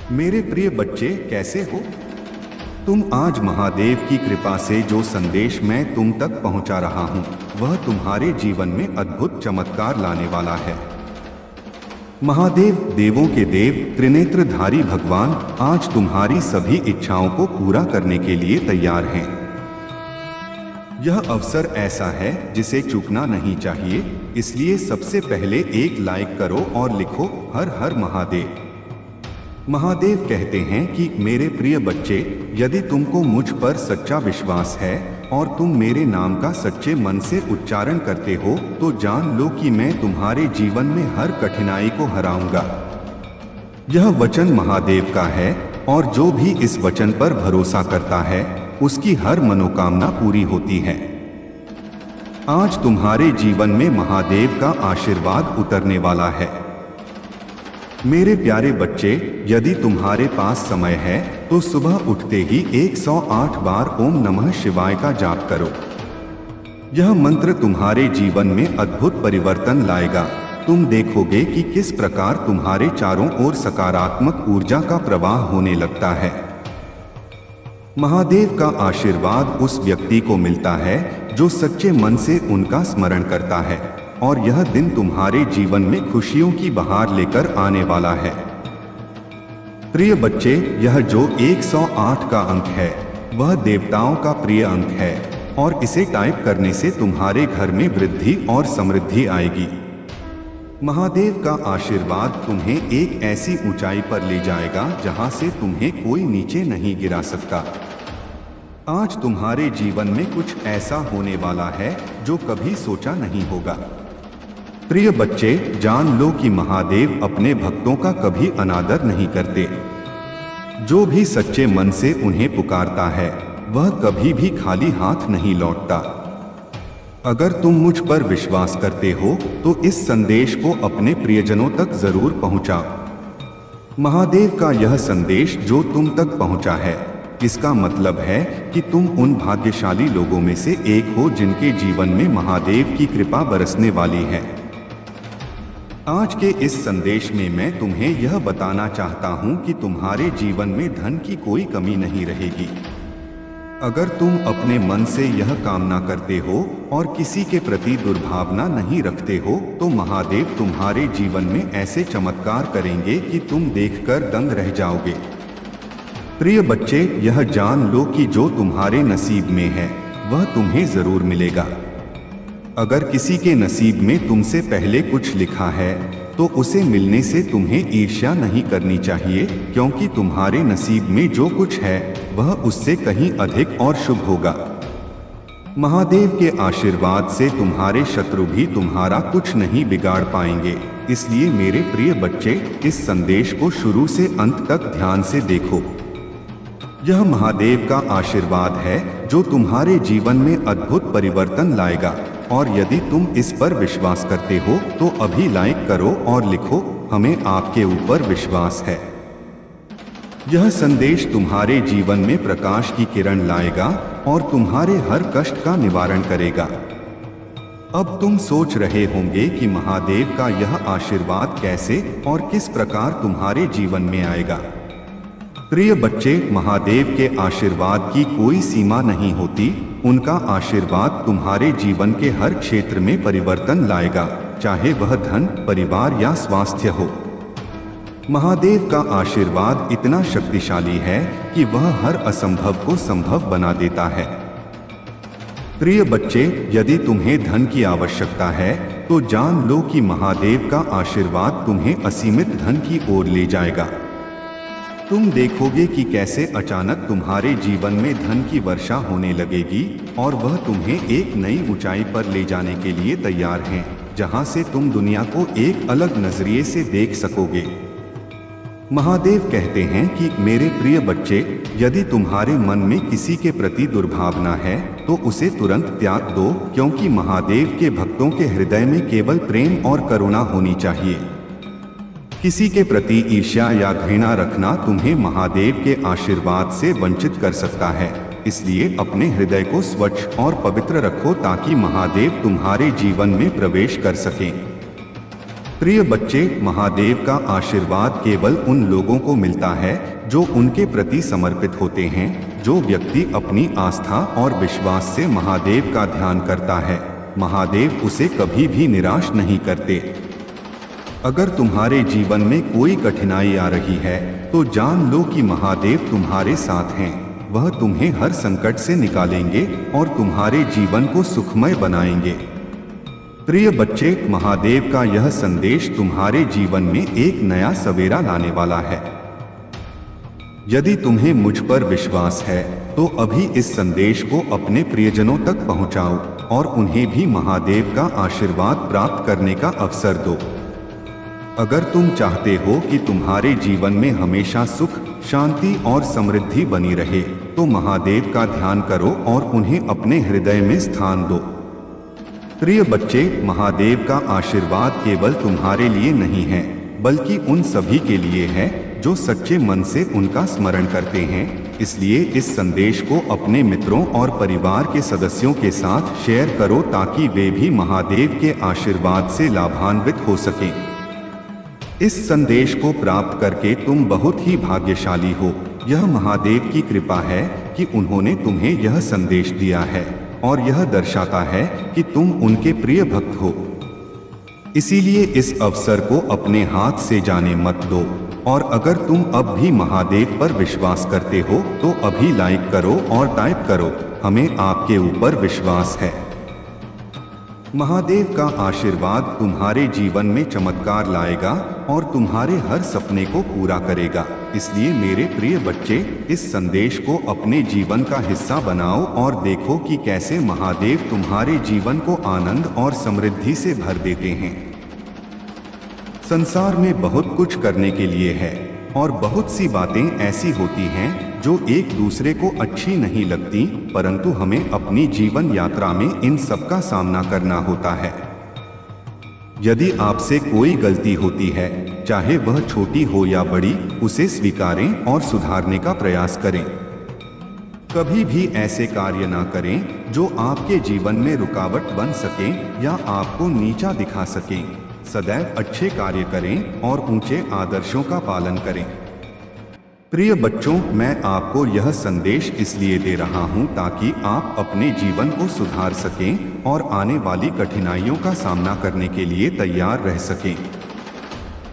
मेरे प्रिय बच्चे, कैसे हो तुम? आज महादेव की कृपा से जो संदेश मैं तुम तक पहुंचा रहा हूं, वह तुम्हारे जीवन में अद्भुत चमत्कार लाने वाला है। महादेव, देवों के देव, त्रिनेत्रधारी भगवान, आज तुम्हारी सभी इच्छाओं को पूरा करने के लिए तैयार हैं। यह अवसर ऐसा है जिसे चूकना नहीं चाहिए, इसलिए सबसे पहले एक लाइक करो और लिखो हर हर महादेव। महादेव कहते हैं कि मेरे प्रिय बच्चे, यदि तुमको मुझ पर सच्चा विश्वास है और तुम मेरे नाम का सच्चे मन से उच्चारण करते हो, तो जान लो कि मैं तुम्हारे जीवन में हर कठिनाई को हराऊंगा। यह वचन महादेव का है और जो भी इस वचन पर भरोसा करता है, उसकी हर मनोकामना पूरी होती है। आज तुम्हारे जीवन में महादेव का आशीर्वाद उतरने वाला है। मेरे प्यारे बच्चे, यदि तुम्हारे पास समय है तो सुबह उठते ही 108 बार ओम नमः शिवाय का जाप करो। यह मंत्र तुम्हारे जीवन में अद्भुत परिवर्तन लाएगा। तुम देखोगे कि किस प्रकार तुम्हारे चारों ओर सकारात्मक ऊर्जा का प्रवाह होने लगता है। महादेव का आशीर्वाद उस व्यक्ति को मिलता है जो सच्चे मन से उनका स्मरण करता है, और यह दिन तुम्हारे जीवन में खुशियों की बहार लेकर आने वाला है। प्रिय बच्चे, यह जो 108 का अंक है, वह देवताओं का प्रिय अंक है और इसे टाइप करने से तुम्हारे घर में वृद्धि और समृद्धि आएगी। महादेव का आशीर्वाद तुम्हें एक ऐसी ऊंचाई पर ले जाएगा जहां से तुम्हें कोई नीचे नहीं गिरा सकता। आज तुम्हारे जीवन में कुछ ऐसा होने वाला है जो कभी सोचा नहीं होगा। प्रिय बच्चे, जान लो कि महादेव अपने भक्तों का कभी अनादर नहीं करते। जो भी सच्चे मन से उन्हें पुकारता है, वह कभी भी खाली हाथ नहीं लौटता। अगर तुम मुझ पर विश्वास करते हो तो इस संदेश को अपने प्रियजनों तक जरूर पहुंचाओ। महादेव का यह संदेश जो तुम तक पहुंचा है, इसका मतलब है कि तुम उन भाग्यशाली लोगों में से एक हो जिनके जीवन में महादेव की कृपा बरसने वाली है। आज के इस संदेश में मैं तुम्हें यह बताना चाहता हूं कि तुम्हारे जीवन में धन की कोई कमी नहीं रहेगी। अगर तुम अपने मन से यह कामना करते हो और किसी के प्रति दुर्भावना नहीं रखते हो, तो महादेव तुम्हारे जीवन में ऐसे चमत्कार करेंगे कि तुम देखकर दंग रह जाओगे। प्रिय बच्चे, यह जान लो कि जो तुम्हारे नसीब में है, वह तुम्हें जरूर मिलेगा। अगर किसी के नसीब में तुमसे पहले कुछ लिखा है, तो उसे मिलने से तुम्हें ईर्ष्या नहीं करनी चाहिए, क्योंकि तुम्हारे नसीब में जो कुछ है वह उससे कहीं अधिक और शुभ होगा। महादेव के आशीर्वाद से तुम्हारे शत्रु भी तुम्हारा कुछ नहीं बिगाड़ पाएंगे। इसलिए मेरे प्रिय बच्चे, इस संदेश को शुरू से अंत तक ध्यान से देखो। यह महादेव का आशीर्वाद है जो तुम्हारे जीवन में अद्भुत परिवर्तन लाएगा, और यदि तुम इस पर विश्वास करते हो तो अभी लाइक करो और लिखो, हमें आपके ऊपर विश्वास है। यह संदेश तुम्हारे जीवन में प्रकाश की किरण लाएगा और तुम्हारे हर कष्ट का निवारण करेगा। अब तुम सोच रहे होंगे कि महादेव का यह आशीर्वाद कैसे और किस प्रकार तुम्हारे जीवन में आएगा। प्रिय बच्चे, महादेव के आशीर्वाद की कोई सीमा नहीं होती। उनका आशीर्वाद तुम्हारे जीवन के हर क्षेत्र में परिवर्तन लाएगा, चाहे वह धन, परिवार या स्वास्थ्य हो। महादेव का आशीर्वाद इतना शक्तिशाली है कि वह हर असंभव को संभव बना देता है। प्रिय बच्चे, यदि तुम्हें धन की आवश्यकता है तो जान लो कि महादेव का आशीर्वाद तुम्हें असीमित धन की ओर ले जाएगा। तुम देखोगे कि कैसे अचानक तुम्हारे जीवन में धन की वर्षा होने लगेगी और वह तुम्हें एक नई ऊंचाई पर ले जाने के लिए तैयार है, जहां से तुम दुनिया को एक अलग नजरिए से देख सकोगे। महादेव कहते हैं कि मेरे प्रिय बच्चे, यदि तुम्हारे मन में किसी के प्रति दुर्भावना है तो उसे तुरंत त्याग दो, क्योंकि महादेव के भक्तों के हृदय में केवल प्रेम और करुणा होनी चाहिए। किसी के प्रति ईर्ष्या या घृणा रखना तुम्हें महादेव के आशीर्वाद से वंचित कर सकता है। इसलिए अपने हृदय को स्वच्छ और पवित्र रखो ताकि महादेव तुम्हारे जीवन में प्रवेश कर सकें। प्रिय बच्चे, महादेव का आशीर्वाद केवल उन लोगों को मिलता है जो उनके प्रति समर्पित होते हैं। जो व्यक्ति अपनी आस्था और विश्वास से महादेव का ध्यान करता है, महादेव उसे कभी भी निराश नहीं करते। अगर तुम्हारे जीवन में कोई कठिनाई आ रही है तो जान लो कि महादेव तुम्हारे साथ हैं। वह तुम्हें हर संकट से निकालेंगे और तुम्हारे जीवन को सुखमय बनाएंगे। प्रिय बच्चे, महादेव का यह संदेश तुम्हारे जीवन में एक नया सवेरा लाने वाला है। यदि तुम्हें मुझ पर विश्वास है तो अभी इस संदेश को अपने प्रियजनों तक पहुंचाओ और उन्हें भी महादेव का आशीर्वाद प्राप्त करने का अवसर दो। अगर तुम चाहते हो कि तुम्हारे जीवन में हमेशा सुख, शांति और समृद्धि बनी रहे तो महादेव का ध्यान करो और उन्हें अपने हृदय में स्थान दो। प्रिय बच्चे, महादेव का आशीर्वाद केवल तुम्हारे लिए नहीं है बल्कि उन सभी के लिए है जो सच्चे मन से उनका स्मरण करते हैं। इसलिए इस संदेश को अपने मित्रों और परिवार के सदस्यों के साथ शेयर करो ताकि वे भी महादेव के आशीर्वाद से लाभान्वित हो सकें। इस संदेश को प्राप्त करके तुम बहुत ही भाग्यशाली हो। यह महादेव की कृपा है कि उन्होंने तुम्हें यह संदेश दिया है और यह दर्शाता है कि तुम उनके प्रिय भक्त हो। इसीलिए इस अवसर को अपने हाथ से जाने मत दो। और अगर तुम अब भी महादेव पर विश्वास करते हो तो अभी लाइक करो और टाइप करो, हमें आपके ऊपर विश्वास है। महादेव का आशीर्वाद तुम्हारे जीवन में चमत्कार लाएगा और तुम्हारे हर सपने को पूरा करेगा। इसलिए मेरे प्रिय बच्चे, इस संदेश को अपने जीवन का हिस्सा बनाओ और देखो कि कैसे महादेव तुम्हारे जीवन को आनंद और समृद्धि से भर देते हैं। संसार में बहुत कुछ करने के लिए है और बहुत सी बातें ऐसी होती हैं जो एक दूसरे को अच्छी नहीं लगती, परंतु हमें अपनी जीवन यात्रा में इन सब का सामना करना होता है। यदि आपसे कोई गलती होती है, चाहे वह छोटी हो या बड़ी, उसे स्वीकारें और सुधारने का प्रयास करें। कभी भी ऐसे कार्य ना करें जो आपके जीवन में रुकावट बन सकें या आपको नीचा दिखा सकें। सदैव अच्छे कार्य करें और ऊंचे आदर्शों का पालन करें। प्रिय बच्चों, मैं आपको यह संदेश इसलिए दे रहा हूं ताकि आप अपने जीवन को सुधार सकें और आने वाली कठिनाइयों का सामना करने के लिए तैयार रह सकें।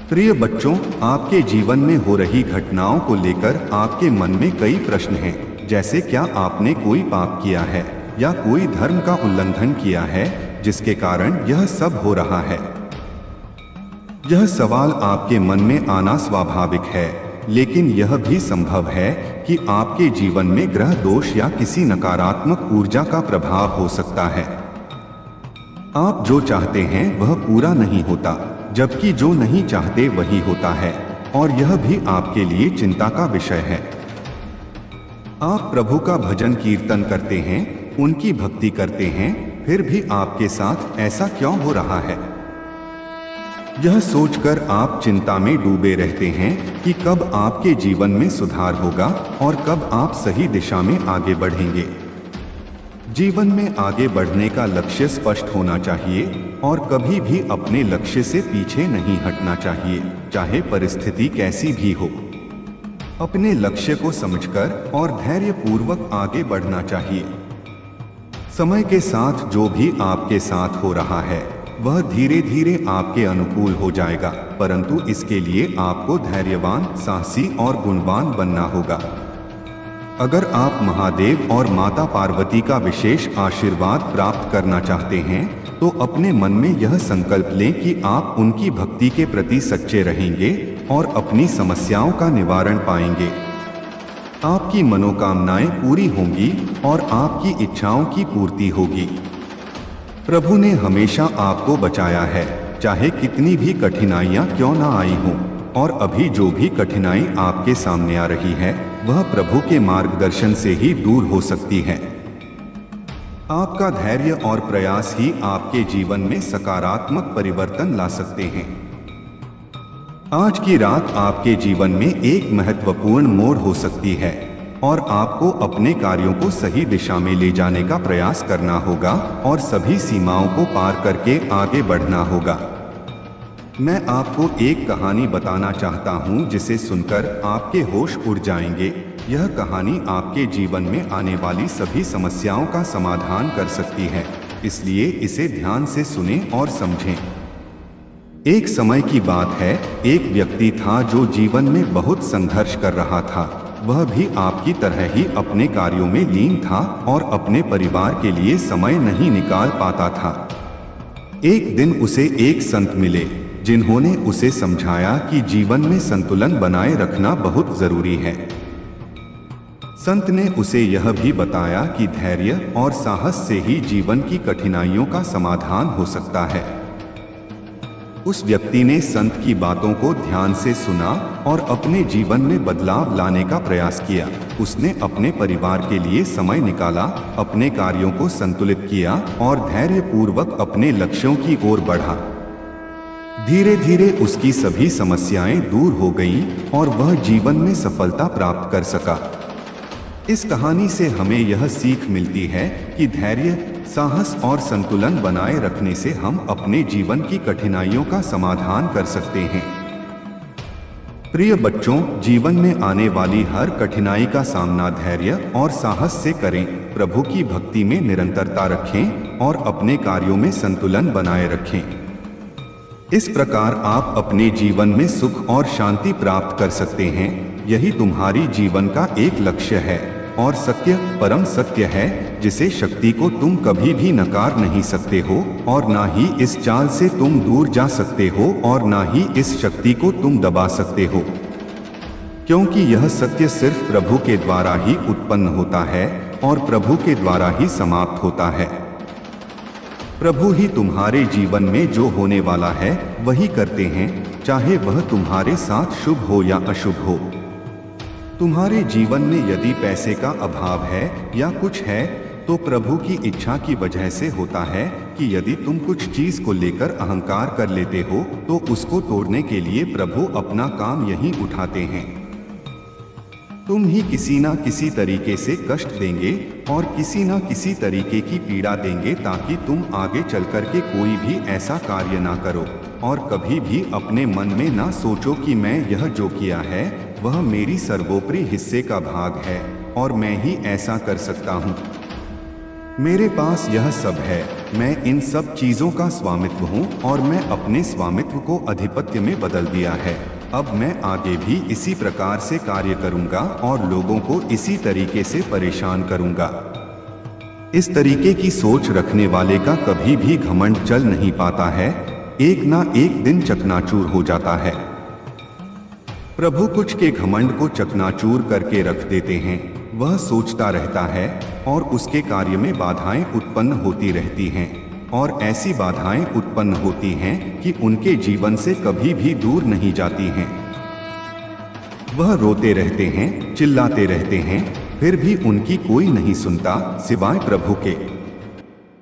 प्रिय बच्चों, आपके जीवन में हो रही घटनाओं को लेकर आपके मन में कई प्रश्न हैं, जैसे क्या आपने कोई पाप किया है या कोई धर्म का उल्लंघन किया है जिसके कारण यह सब हो रहा है। यह सवाल आपके मन में आना स्वाभाविक है, लेकिन यह भी संभव है कि आपके जीवन में ग्रह दोष या किसी नकारात्मक ऊर्जा का प्रभाव हो सकता है। आप जो चाहते हैं वह पूरा नहीं होता, जबकि जो नहीं चाहते वही होता है, और यह भी आपके लिए चिंता का विषय है। आप प्रभु का भजन कीर्तन करते हैं, उनकी भक्ति करते हैं, फिर भी आपके साथ ऐसा क्यों हो रहा है? यह सोचकर आप चिंता में डूबे रहते हैं कि कब आपके जीवन में सुधार होगा और कब आप सही दिशा में आगे बढ़ेंगे। जीवन में आगे बढ़ने का लक्ष्य स्पष्ट होना चाहिए और कभी भी अपने लक्ष्य से पीछे नहीं हटना चाहिए, चाहे परिस्थिति कैसी भी हो। अपने लक्ष्य को समझकर और धैर्यपूर्वक आगे बढ़ना चाहिए। समय के साथ जो भी आपके साथ हो रहा है वह धीरे धीरे आपके अनुकूल हो जाएगा, परंतु इसके लिए आपको धैर्यवान, साहसी और गुणवान बनना होगा। अगर आप महादेव और माता पार्वती का विशेष आशीर्वाद प्राप्त करना चाहते हैं तो अपने मन में यह संकल्प लें कि आप उनकी भक्ति के प्रति सच्चे रहेंगे और अपनी समस्याओं का निवारण पाएंगे। आपकी मनोकामनाएं पूरी होंगी और आपकी इच्छाओं की पूर्ति होगी। प्रभु ने हमेशा आपको बचाया है, चाहे कितनी भी कठिनाइयां क्यों ना आई हों, और अभी जो भी कठिनाई आपके सामने आ रही है वह प्रभु के मार्गदर्शन से ही दूर हो सकती है। आपका धैर्य और प्रयास ही आपके जीवन में सकारात्मक परिवर्तन ला सकते हैं। आज की रात आपके जीवन में एक महत्वपूर्ण मोड़ हो सकती है और आपको अपने कार्यों को सही दिशा में ले जाने का प्रयास करना होगा और सभी सीमाओं को पार करके आगे बढ़ना होगा। मैं आपको एक कहानी बताना चाहता हूँ जिसे सुनकर आपके होश उड़ जाएंगे। यह कहानी आपके जीवन में आने वाली सभी समस्याओं का समाधान कर सकती है, इसलिए इसे ध्यान से सुनें और समझें। एक समय की बात है, एक व्यक्ति था जो जीवन में बहुत संघर्ष कर रहा था। वह भी आपकी तरह ही अपने कार्यों में लीन था और अपने परिवार के लिए समय नहीं निकाल पाता था। एक दिन उसे एक संत मिले जिन्होंने उसे समझाया कि जीवन में संतुलन बनाए रखना बहुत जरूरी है। संत ने उसे यह भी बताया कि धैर्य और साहस से ही जीवन की कठिनाइयों का समाधान हो सकता है। उस व्यक्ति ने संत की बातों को ध्यान से सुना और अपने जीवन में बदलाव लाने का प्रयास किया। उसने अपने परिवार के लिए समय निकाला, अपने कार्यों को संतुलित किया और धैर्यपूर्वक अपने लक्ष्यों की ओर बढ़ा। धीरे धीरे उसकी सभी समस्याएं दूर हो गईं और वह जीवन में सफलता प्राप्त कर सका। इस कहानी से हमें यह सीख मिलती है कि धैर्य, साहस और संतुलन बनाए रखने से हम अपने जीवन की कठिनाइयों का समाधान कर सकते हैं। प्रिय बच्चों, जीवन में आने वाली हर कठिनाई का सामना धैर्य और साहस से करें। प्रभु की भक्ति में निरंतरता रखें और अपने कार्यों में संतुलन बनाए रखें। इस प्रकार आप अपने जीवन में सुख और शांति प्राप्त कर सकते हैं। यही तुम्हारी जीवन का एक लक्ष्य है और सत्य परम सत्य है जिसे शक्ति को तुम कभी भी नकार नहीं सकते हो और ना ही इस चाल से तुम दूर जा सकते हो और ना ही इस शक्ति को तुम दबा सकते हो, क्योंकि यह सत्य सिर्फ प्रभु के द्वारा ही उत्पन्न होता है और प्रभु के द्वारा ही समाप्त होता है। प्रभु ही तुम्हारे जीवन में जो होने वाला है वही करते हैं, चाहे वह तुम्हारे साथ शुभ हो या अशुभ हो। तुम्हारे जीवन में यदि पैसे का अभाव है या कुछ है तो प्रभु की इच्छा की वजह से होता है कि यदि तुम कुछ चीज को लेकर अहंकार कर लेते हो तो उसको तोड़ने के लिए प्रभु अपना काम यहीं उठाते हैं। तुम ही किसी ना किसी तरीके से कष्ट देंगे और किसी ना किसी तरीके की पीड़ा देंगे ताकि तुम आगे चलकर के कोई भी ऐसा कार्य ना करो और कभी भी अपने मन में ना सोचो कि मैं यह जो किया है वह मेरी सर्वोपरि हिस्से का भाग है और मैं ही ऐसा कर सकता हूँ। मेरे पास यह सब है, मैं इन सब चीजों का स्वामित्व हूँ और मैं अपने स्वामित्व को आधिपत्य में बदल दिया है। अब मैं आगे भी इसी प्रकार से कार्य करूँगा और लोगों को इसी तरीके से परेशान करूँगा। इस तरीके की सोच रखने वाले का कभी भी घमंड चल नहीं पाता है, एक ना एक दिन चकनाचूर हो जाता है। प्रभु कुछ के घमंड को चकनाचूर करके रख देते हैं। वह सोचता रहता है और उसके कार्य में बाधाएं उत्पन्न होती रहती हैं और ऐसी बाधाएं उत्पन्न होती हैं कि उनके जीवन से कभी भी दूर नहीं जाती हैं। वह रोते रहते हैं, चिल्लाते रहते हैं, फिर भी उनकी कोई नहीं सुनता सिवाय प्रभु के।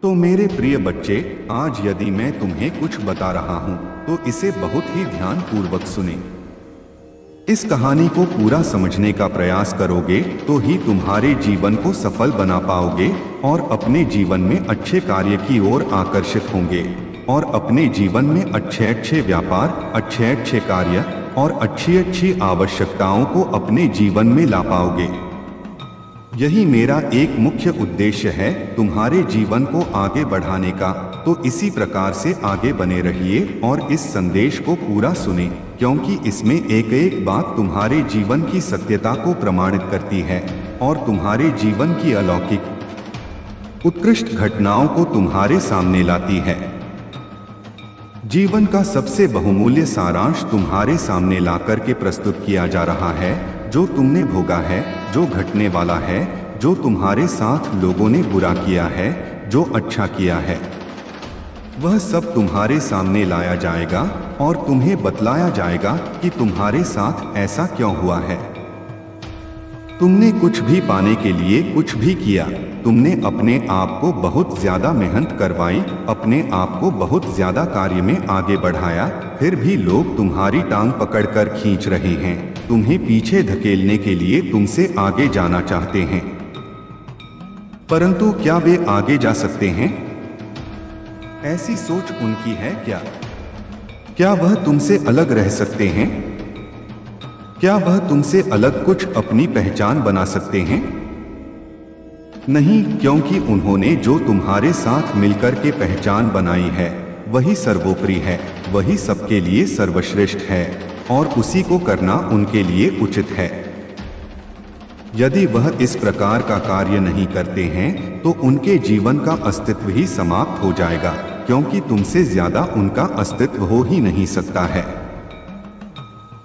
तो मेरे प्रिय बच्चे, आज यदि मैं तुम्हें कुछ बता रहा हूँ तो इसे बहुत ही ध्यान पूर्वक सुने। इस कहानी को पूरा समझने का प्रयास करोगे तो ही तुम्हारे जीवन को सफल बना पाओगे और अपने जीवन में अच्छे कार्य की ओर आकर्षित होंगे और अपने जीवन में अच्छे अच्छे व्यापार, अच्छे अच्छे कार्य और अच्छी अच्छी आवश्यकताओं को अपने जीवन में ला पाओगे। यही मेरा एक मुख्य उद्देश्य है, तुम्हारे जीवन को आगे बढ़ाने का। तो इसी प्रकार से आगे बने रहिए और इस संदेश को पूरा सुने, क्योंकि इसमें एक एक बात तुम्हारे जीवन की सत्यता को प्रमाणित करती है और तुम्हारे जीवन की अलौकिक उत्कृष्ट घटनाओं को तुम्हारे सामने लाती है। जीवन का सबसे बहुमूल्य सारांश तुम्हारे सामने लाकर के प्रस्तुत किया जा रहा है। जो तुमने भोगा है, जो घटने वाला है, जो तुम्हारे साथ लोगों ने बुरा किया है, जो अच्छा किया है, वह सब तुम्हारे सामने लाया जाएगा और तुम्हें बतलाया जाएगा कि तुम्हारे साथ ऐसा क्यों हुआ है। तुमने कुछ भी पाने के लिए कुछ भी किया, तुमने अपने आप को बहुत ज्यादा मेहनत करवाई, अपने आप को बहुत ज्यादा कार्य में आगे बढ़ाया, फिर भी लोग तुम्हारी टांग पकड़कर खींच रहे हैं, तुम्हें पीछे धकेलने के लिए तुमसे आगे जाना चाहते हैं। परंतु क्या वे आगे जा सकते हैं? ऐसी सोच उनकी है क्या? क्या वह तुमसे अलग रह सकते हैं? क्या वह तुमसे अलग कुछ अपनी पहचान बना सकते हैं? नहीं, क्योंकि उन्होंने जो तुम्हारे साथ मिलकर के पहचान बनाई है वही सर्वोपरि है, वही सबके लिए सर्वश्रेष्ठ है और उसी को करना उनके लिए उचित है। यदि वह इस प्रकार का कार्य नहीं करते हैं तो उनके जीवन का अस्तित्व ही समाप्त हो जाएगा, क्योंकि तुमसे ज्यादा उनका अस्तित्व हो ही नहीं सकता है।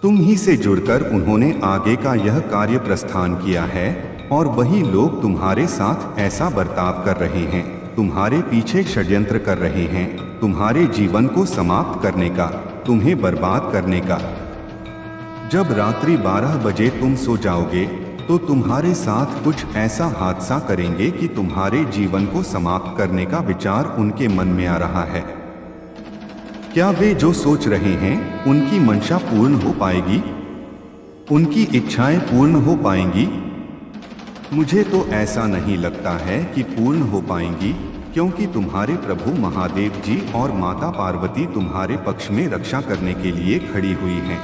तुम ही से जुड़कर उन्होंने आगे का यह कार्य प्रस्थान किया है और वही लोग तुम्हारे साथ ऐसा बर्ताव कर रहे हैं, तुम्हारे पीछे षड्यंत्र कर रहे हैं, तुम्हारे जीवन को समाप्त करने का, तुम्हें बर्बाद करने का। जब रात्रि 12 बजे तुम सो जाओगे तो तुम्हारे साथ कुछ ऐसा हादसा करेंगे कि तुम्हारे जीवन को समाप्त करने का विचार उनके मन में आ रहा है। क्या वे जो सोच रहे हैं उनकी मंशा पूर्ण हो पाएगी? उनकी इच्छाएं पूर्ण हो पाएंगी? मुझे तो ऐसा नहीं लगता है कि पूर्ण हो पाएंगी, क्योंकि तुम्हारे प्रभु महादेव जी और माता पार्वती तुम्हारे पक्ष में रक्षा करने के लिए खड़ी हुई हैं।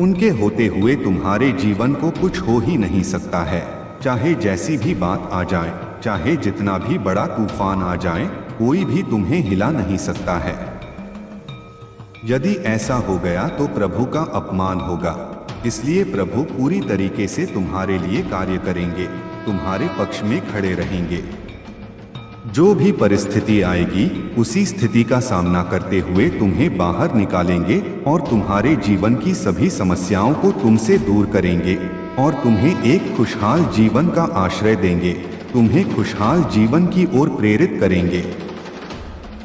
उनके होते हुए तुम्हारे जीवन को कुछ हो ही नहीं सकता है, चाहे जैसी भी बात आ जाए, चाहे जितना भी बड़ा तूफान आ जाए, कोई भी तुम्हें हिला नहीं सकता है। यदि ऐसा हो गया तो प्रभु का अपमान होगा, इसलिए प्रभु पूरी तरीके से तुम्हारे लिए कार्य करेंगे, तुम्हारे पक्ष में खड़े रहेंगे। जो भी परिस्थिति आएगी उसी स्थिति का सामना करते हुए तुम्हें बाहर निकालेंगे और तुम्हारे जीवन की सभी समस्याओं को तुमसे दूर करेंगे और तुम्हें एक खुशहाल जीवन का आश्रय देंगे, तुम्हें खुशहाल जीवन की ओर प्रेरित करेंगे।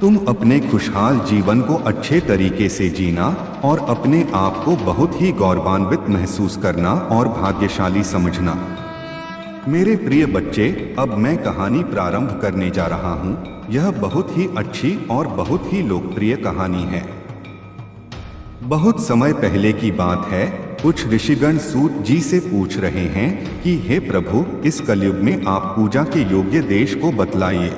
तुम अपने खुशहाल जीवन को अच्छे तरीके से जीना और अपने आप को बहुत ही गौरवान्वित महसूस करना और भाग्यशाली समझना। मेरे प्रिय बच्चे, अब मैं कहानी प्रारंभ करने जा रहा हूँ। यह बहुत ही अच्छी और बहुत ही लोकप्रिय कहानी है। बहुत समय पहले की बात है, कुछ ऋषिगण सूत जी से पूछ रहे हैं कि हे प्रभु, इस कलयुग में आप पूजा के योग्य देश को बतलाइए।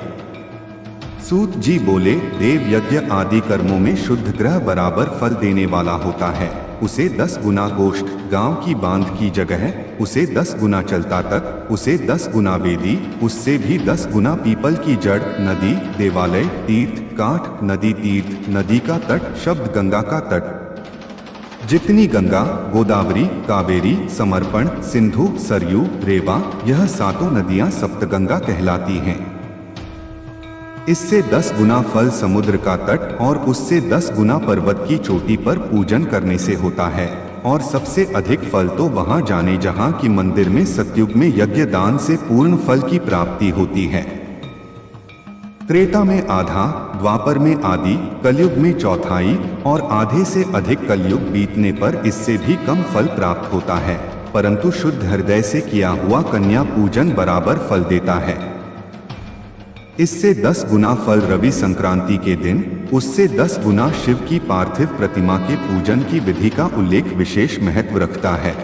सूत जी बोले, देव यज्ञ आदि कर्मों में शुद्ध ग्रह बराबर फल देने वाला होता है। उसे 10 गुना गोष्ठ, गांव की बांध की जगह, उसे 10 गुना चलता तक, उसे 10 गुना वेदी, उससे भी 10 गुना पीपल की जड़, नदी, देवालय, तीर्थ, काठ, नदी, तीर्थ, नदी का तट, शब्द गंगा का तट। जितनी गंगा, गोदावरी, कावेरी, समर्पण, सिंधु, सरयू, रेवा, यह सातों नदियां सप्तगंगा कहलाती हैं। इससे 10 गुना फल समुद्र का तट और उससे 10 गुना पर्वत की चोटी पर पूजन करने से होता है, और सबसे अधिक फल तो वहां जाने जहां की मंदिर में सतयुग में यज्ञ दान से पूर्ण फल की प्राप्ति होती है। त्रेता में आधा, द्वापर में आधी, कलयुग में चौथाई और आधे से अधिक कलयुग बीतने पर इससे भी कम फल प्राप्त होता है, परंतु शुद्ध हृदय से किया हुआ कन्या पूजन बराबर फल देता है। इससे 10 गुना फल रवि संक्रांति के दिन, उससे 10 गुना शिव की पार्थिव प्रतिमा के पूजन की विधि का उल्लेख विशेष महत्व रखता है।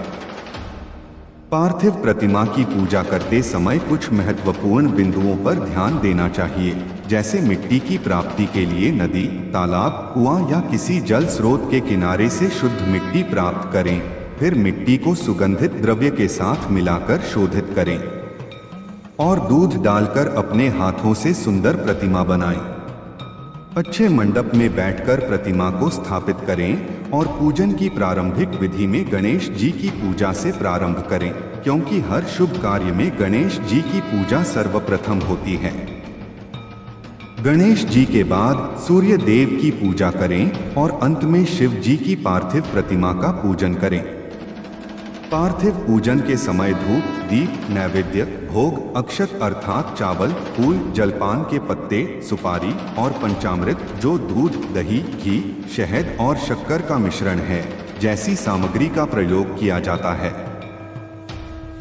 पार्थिव प्रतिमा की पूजा करते समय कुछ महत्वपूर्ण बिंदुओं पर ध्यान देना चाहिए, जैसे मिट्टी की प्राप्ति के लिए नदी, तालाब, कुआं या किसी जल स्रोत के किनारे से शुद्ध मिट्टी प्राप्त करें। फिर मिट्टी को सुगंधित द्रव्य के साथ मिलाकर शोधित करें और दूध डालकर अपने हाथों से सुंदर प्रतिमा बनाएं। अच्छे मंडप में बैठकर प्रतिमा को स्थापित करें और पूजन की प्रारंभिक विधि में गणेश जी की पूजा से प्रारंभ करें, क्योंकि हर शुभ कार्य में गणेश जी की पूजा सर्वप्रथम होती है। गणेश जी के बाद सूर्य देव की पूजा करें और अंत में शिव जी की पार्थिव प्रतिमा का पूजन करें। पार्थिव पूजन के समय धूप, दीप, नैवेद्य, भोग, अक्षत अर्थात चावल, फूल, जलपान के पत्ते, सुपारी और पंचामृत, जो दूध, दही, घी, शहद और शक्कर का मिश्रण है, जैसी सामग्री का प्रयोग किया जाता है।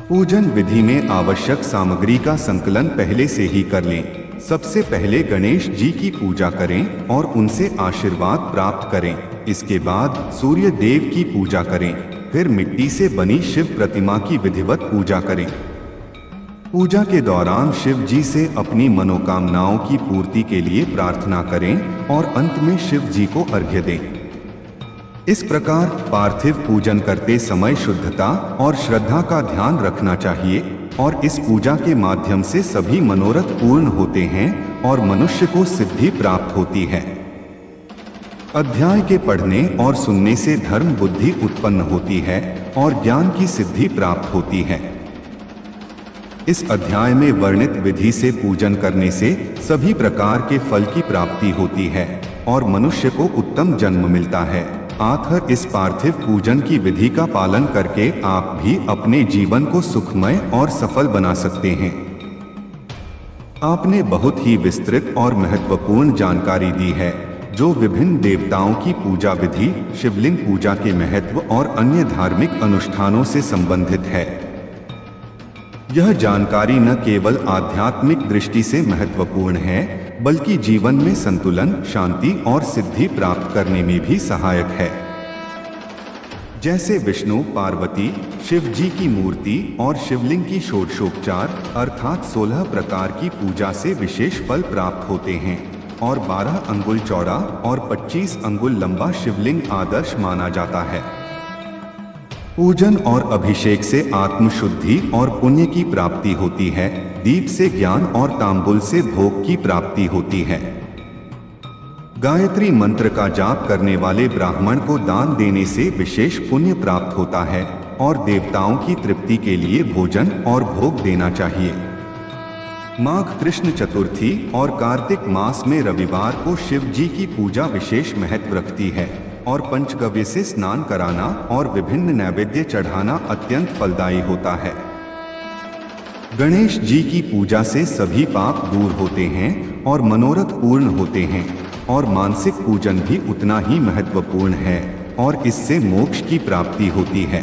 पूजन विधि में आवश्यक सामग्री का संकलन पहले से ही कर लें। सबसे पहले गणेश जी की पूजा करें और उनसे आशीर्वाद प्राप्त करें। इसके बाद सूर्य देव की पूजा करें। फिर मिट्टी से बनी शिव प्रतिमा की विधिवत पूजा करें। पूजा के दौरान शिव जी से अपनी मनोकामनाओं की पूर्ति के लिए प्रार्थना करें और अंत में शिव जी को अर्घ्य दें। इस प्रकार पार्थिव पूजन करते समय शुद्धता और श्रद्धा का ध्यान रखना चाहिए और इस पूजा के माध्यम से सभी मनोरथ पूर्ण होते हैं और मनुष्य को सिद्धि प्राप्त होती है। अध्याय के पढ़ने और सुनने से धर्म बुद्धि उत्पन्न होती है और ज्ञान की सिद्धि प्राप्त होती है। इस अध्याय में वर्णित विधि से पूजन करने से सभी प्रकार के फल की प्राप्ति होती है और मनुष्य को उत्तम जन्म मिलता है। आखिर इस पार्थिव पूजन की विधि का पालन करके आप भी अपने जीवन को सुखमय और सफल बना सकते हैं। आपने बहुत ही विस्तृत और महत्वपूर्ण जानकारी दी है जो विभिन्न देवताओं की पूजा विधि, शिवलिंग पूजा के महत्व और अन्य धार्मिक अनुष्ठानों से संबंधित है। यह जानकारी न केवल आध्यात्मिक दृष्टि से महत्वपूर्ण है बल्कि जीवन में संतुलन, शांति और सिद्धि प्राप्त करने में भी सहायक है। जैसे विष्णु, पार्वती, शिव जी की मूर्ति और शिवलिंग की षोडशोपचार अर्थात 16 प्रकार की पूजा से विशेष फल प्राप्त होते हैं और 12 अंगुल चौड़ा और 25 अंगुल लंबा शिवलिंग आदर्श माना जाता है। पूजन और अभिषेक से आत्मशुद्धि और पुण्य की प्राप्ति होती है, दीप से ज्ञान और तांबुल से भोग की प्राप्ति होती है। गायत्री मंत्र का जाप करने वाले ब्राह्मण को दान देने से विशेष पुण्य प्राप्त होता है और देवताओं की तृप्ति के लिए भोजन और भोग देना चाहिए। माघ कृष्ण चतुर्थी और कार्तिक मास में रविवार को शिव जी की पूजा विशेष महत्व रखती है और पंचगव्य से स्नान कराना और विभिन्न नैवेद्य चढ़ाना अत्यंत फलदायी होता है। गणेश जी की पूजा से सभी पाप दूर होते हैं और मनोरथ पूर्ण होते हैं और मानसिक पूजन भी उतना ही महत्वपूर्ण है और इससे मोक्ष की प्राप्ति होती है।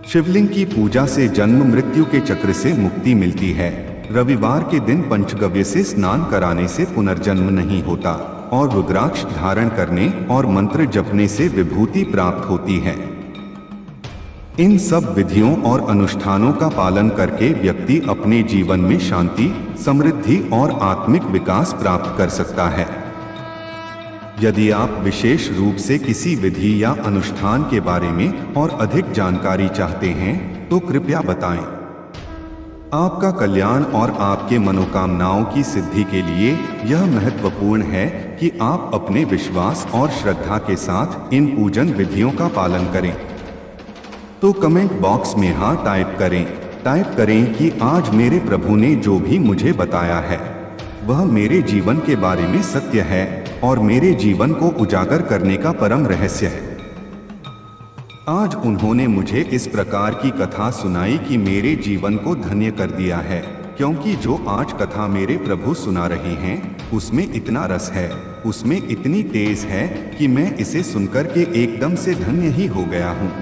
शिवलिंग की पूजा से जन्म मृत्यु के चक्र से मुक्ति मिलती है। रविवार के दिन पंचगव्य से स्नान कराने से पुनर्जन्म नहीं होता और रुद्राक्ष धारण करने और मंत्र जपने से विभूति प्राप्त होती है। इन सब विधियों और अनुष्ठानों का पालन करके व्यक्ति अपने जीवन में शांति, समृद्धि और आत्मिक विकास प्राप्त कर सकता है। यदि आप विशेष रूप से किसी विधि या अनुष्ठान के बारे में और अधिक जानकारी चाहते हैं तो कृपया बताएं। आपका कल्याण और आपके मनोकामनाओं की सिद्धि के लिए यह महत्वपूर्ण है कि आप अपने विश्वास और श्रद्धा के साथ इन पूजन विधियों का पालन करें। तो कमेंट बॉक्स में हाँ टाइप करें कि आज मेरे प्रभु ने जो भी मुझे बताया है वह मेरे जीवन के बारे में सत्य है और मेरे जीवन को उजागर करने का परम रहस्य है। आज उन्होंने मुझे इस प्रकार की कथा सुनाई कि मेरे जीवन को धन्य कर दिया है, क्योंकि जो आज कथा मेरे प्रभु सुना रहे हैं उसमें इतना रस है, उसमें इतनी तेज है कि मैं इसे सुनकर के एकदम से धन्य ही हो गया हूँ।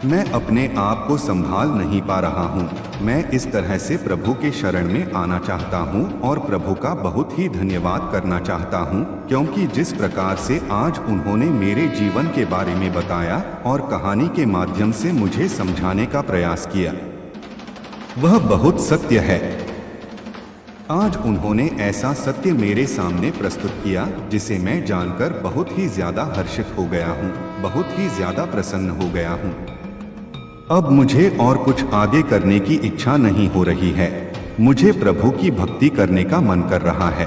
मैं अपने आप को संभाल नहीं पा रहा हूँ। मैं इस तरह से प्रभु के शरण में आना चाहता हूँ और प्रभु का बहुत ही धन्यवाद करना चाहता हूँ, क्योंकि जिस प्रकार से आज उन्होंने मेरे जीवन के बारे में बताया और कहानी के माध्यम से मुझे समझाने का प्रयास किया वह बहुत सत्य है। आज उन्होंने ऐसा सत्य मेरे सामने प्रस्तुत किया जिसे मैं जानकर बहुत ही ज्यादा हर्षित हो गया हूँ, बहुत ही ज्यादा प्रसन्न हो गया हूँ। अब मुझे और कुछ आगे करने की इच्छा नहीं हो रही है। मुझे प्रभु की भक्ति करने का मन कर रहा है।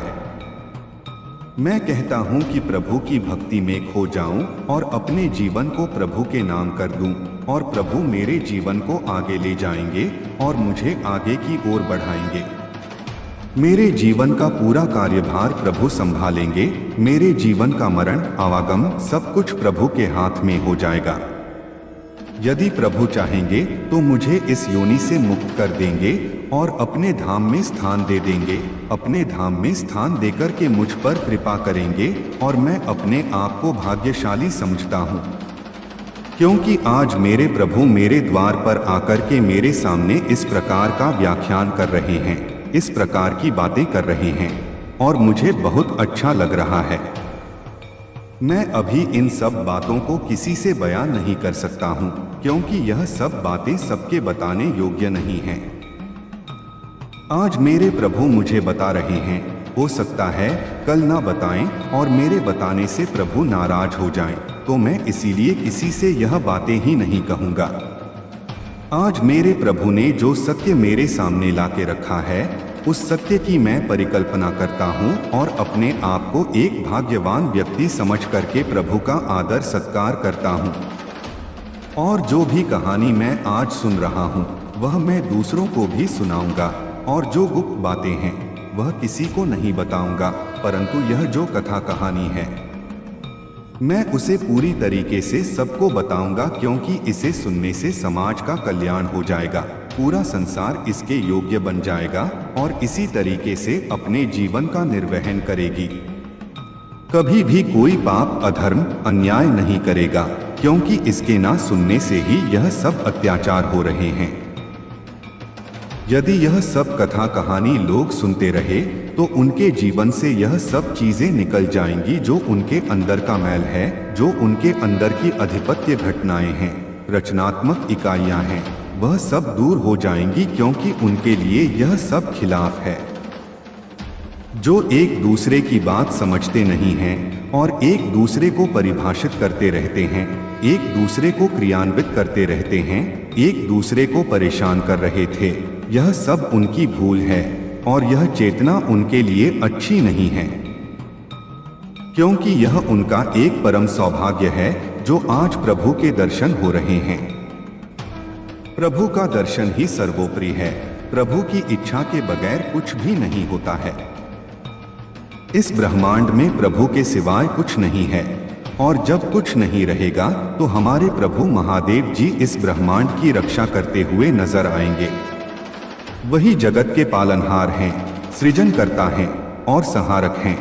मैं कहता हूँ कि प्रभु की भक्ति में खो जाऊं और अपने जीवन को प्रभु के नाम कर दूं और प्रभु मेरे जीवन को आगे ले जाएंगे और मुझे आगे की ओर बढ़ाएंगे। मेरे जीवन का पूरा कार्यभार प्रभु संभालेंगे। मेरे जीवन का मरण, आवागम सब कुछ प्रभु के हाथ में हो जाएगा। यदि प्रभु चाहेंगे तो मुझे इस योनि से मुक्त कर देंगे और अपने धाम में स्थान दे देंगे, अपने धाम में स्थान देकर के मुझ पर कृपा करेंगे और मैं अपने आप को भाग्यशाली समझता हूँ, क्योंकि आज मेरे प्रभु मेरे द्वार पर आकर के मेरे सामने इस प्रकार का व्याख्यान कर रहे हैं, इस प्रकार की बातें कर रहे हैं और मुझे बहुत अच्छा लग रहा है। मैं अभी इन सब बातों को किसी से बयान नहीं कर सकता हूँ, क्योंकि यह सब बातें सबके बताने योग्य नहीं हैं। आज मेरे प्रभु मुझे बता रहे हैं, हो सकता है कल ना बताएं और मेरे बताने से प्रभु नाराज हो जाएं, तो मैं इसीलिए किसी से यह बातें ही नहीं कहूँगा। आज मेरे प्रभु ने जो सत्य मेरे सामने ला के रखा है, उस सत्य की मैं परिकल्पना करता हूँ और अपने आप को एक भाग्यवान व्यक्ति समझ करके प्रभु का आदर सत्कार करता हूँ। और जो भी कहानी मैं आज सुन रहा हूँ वह मैं दूसरों को भी सुनाऊंगा, और जो गुप्त बातें हैं वह किसी को नहीं बताऊंगा, परंतु यह जो कथा कहानी है मैं उसे पूरी तरीके से सबको बताऊंगा, क्योंकि इसे सुनने से समाज का कल्याण हो जाएगा, पूरा संसार इसके योग्य बन जाएगा और इसी तरीके से अपने जीवन का निर्वहन करेगी। कभी भी कोई पाप, अधर्म, अन्याय नहीं करेगा, क्योंकि इसके ना सुनने से ही यह सब अत्याचार हो रहे हैं। यदि यह सब कथा कहानी लोग सुनते रहे तो उनके जीवन से यह सब चीजें निकल जाएंगी जो उनके अंदर का मैल है, जो उनके अंदर की अधिपत्य घटनाएं हैं, रचनात्मक इकाइयां हैं, वह सब दूर हो जाएंगी, क्योंकि उनके लिए यह सब खिलाफ है। जो एक दूसरे की बात समझते नहीं हैं और एक दूसरे को परिभाषित करते रहते हैं, एक दूसरे को क्रियान्वित करते रहते हैं, एक दूसरे को परेशान कर रहे थे, यह सब उनकी भूल है और यह चेतना उनके लिए अच्छी नहीं है, क्योंकि यह उनका एक परम सौभाग्य है जो आज प्रभु के दर्शन हो रहे हैं। प्रभु का दर्शन ही सर्वोपरि है। प्रभु की इच्छा के बगैर कुछ भी नहीं होता है। इस ब्रह्मांड में प्रभु के सिवाय कुछ नहीं है, और जब कुछ नहीं रहेगा तो हमारे प्रभु महादेव जी इस ब्रह्मांड की रक्षा करते हुए नजर आएंगे। वही जगत के पालनहार हैं, सृजनकर्ता हैं और संहारक हैं।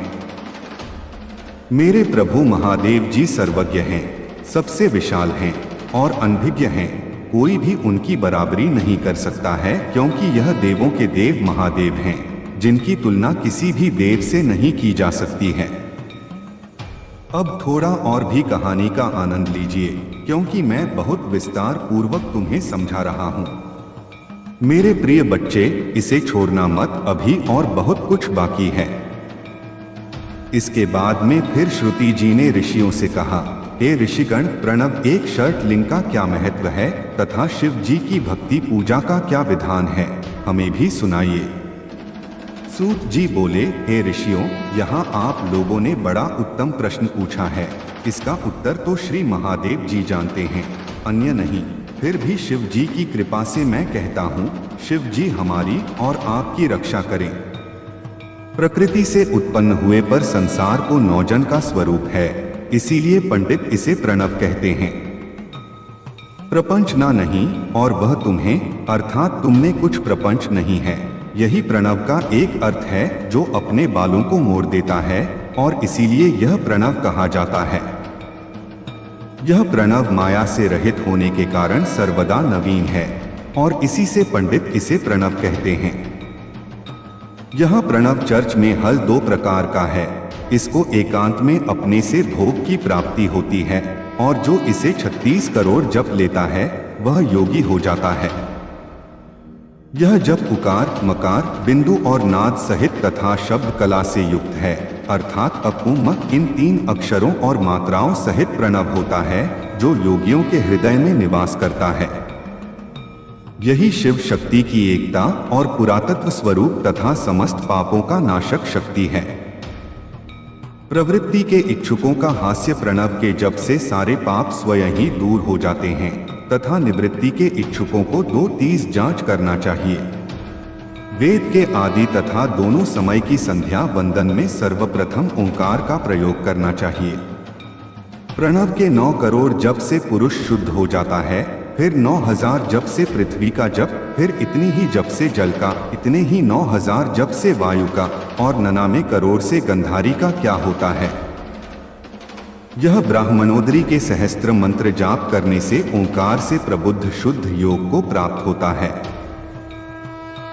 मेरे प्रभु महादेव जी सर्वज्ञ हैं, सबसे विशाल हैं और अनभिज्ञ हैं। कोई भी उनकी बराबरी नहीं कर सकता है, क्योंकि यह देवों के देव महादेव हैं, जिनकी तुलना किसी भी देव से नहीं की जा सकती है। अब थोड़ा और भी कहानी का आनंद लीजिए, क्योंकि मैं बहुत विस्तार पूर्वक तुम्हें समझा रहा हूँ। मेरे प्रिय बच्चे, इसे छोड़ना मत, अभी और बहुत कुछ बाकी है। इसके बाद में फिर श्रुति जी ने ऋषियों से कहा, हे ऋषिगण, प्रणव एक शर्त लिंग का क्या महत्व है तथा शिव जी की भक्ति पूजा का क्या विधान है, हमें भी सुनाइए। सूत जी बोले, हे ऋषियों, यहाँ आप लोगों ने बड़ा उत्तम प्रश्न पूछा है। इसका उत्तर तो श्री महादेव जी जानते हैं, अन्य नहीं। फिर भी शिव जी की कृपा से मैं कहता हूँ, शिव जी हमारी और आपकी रक्षा करें। प्रकृति से उत्पन्न हुए पर संसार को नौजन का स्वरूप है, इसीलिए पंडित इसे प्रणव कहते हैं। प्रपंच ना नहीं और वह तुम्हें, अर्थात तुमने कुछ प्रपंच नहीं है, यही प्रणव का एक अर्थ है जो अपने बालों को मोड़ देता है, और इसीलिए यह प्रणव कहा जाता है। यह प्रणव माया से रहित होने के कारण सर्वदा नवीन है, और इसी से पंडित इसे प्रणव कहते हैं। यह प्रणव चर्च में हल दो प्रकार का है। इसको एकांत में अपने से भोग की प्राप्ति होती है, और जो इसे 36 करोड़ जप लेता है वह योगी हो जाता है। यह जप उकार, मकार, बिंदु और नाद सहित तथा शब्द कला से युक्त है, अर्थात अपु मक इन 3 अक्षरों और मात्राओं सहित प्रणव होता है, जो योगियों के हृदय में निवास करता है। यही शिव शक्ति की एकता और पुरातत्व स्वरूप तथा समस्त पापों का नाशक शक्ति है। प्रवृत्ति के इच्छुकों का हास्य प्रणव के जप से सारे पाप स्वयं ही दूर हो जाते हैं, तथा निवृत्ति के इच्छुकों को 2-30 जांच करना चाहिए। वेद के आदि तथा दोनों समय की संध्या वंदन में सर्वप्रथम ओंकार का प्रयोग करना चाहिए। प्रणव के 9 करोड़ जप से पुरुष शुद्ध हो जाता है, फिर 9000 जप से पृथ्वी का जप, फिर इतनी ही जप से जल का, इतने ही 9000 जप से वायु का, और 99 करोड़ से गंधारी का क्या होता है। यह ब्राह्मणोदरी के सहस्त्र मंत्र जाप करने से ओंकार से प्रबुद्ध शुद्ध योग को प्राप्त होता है।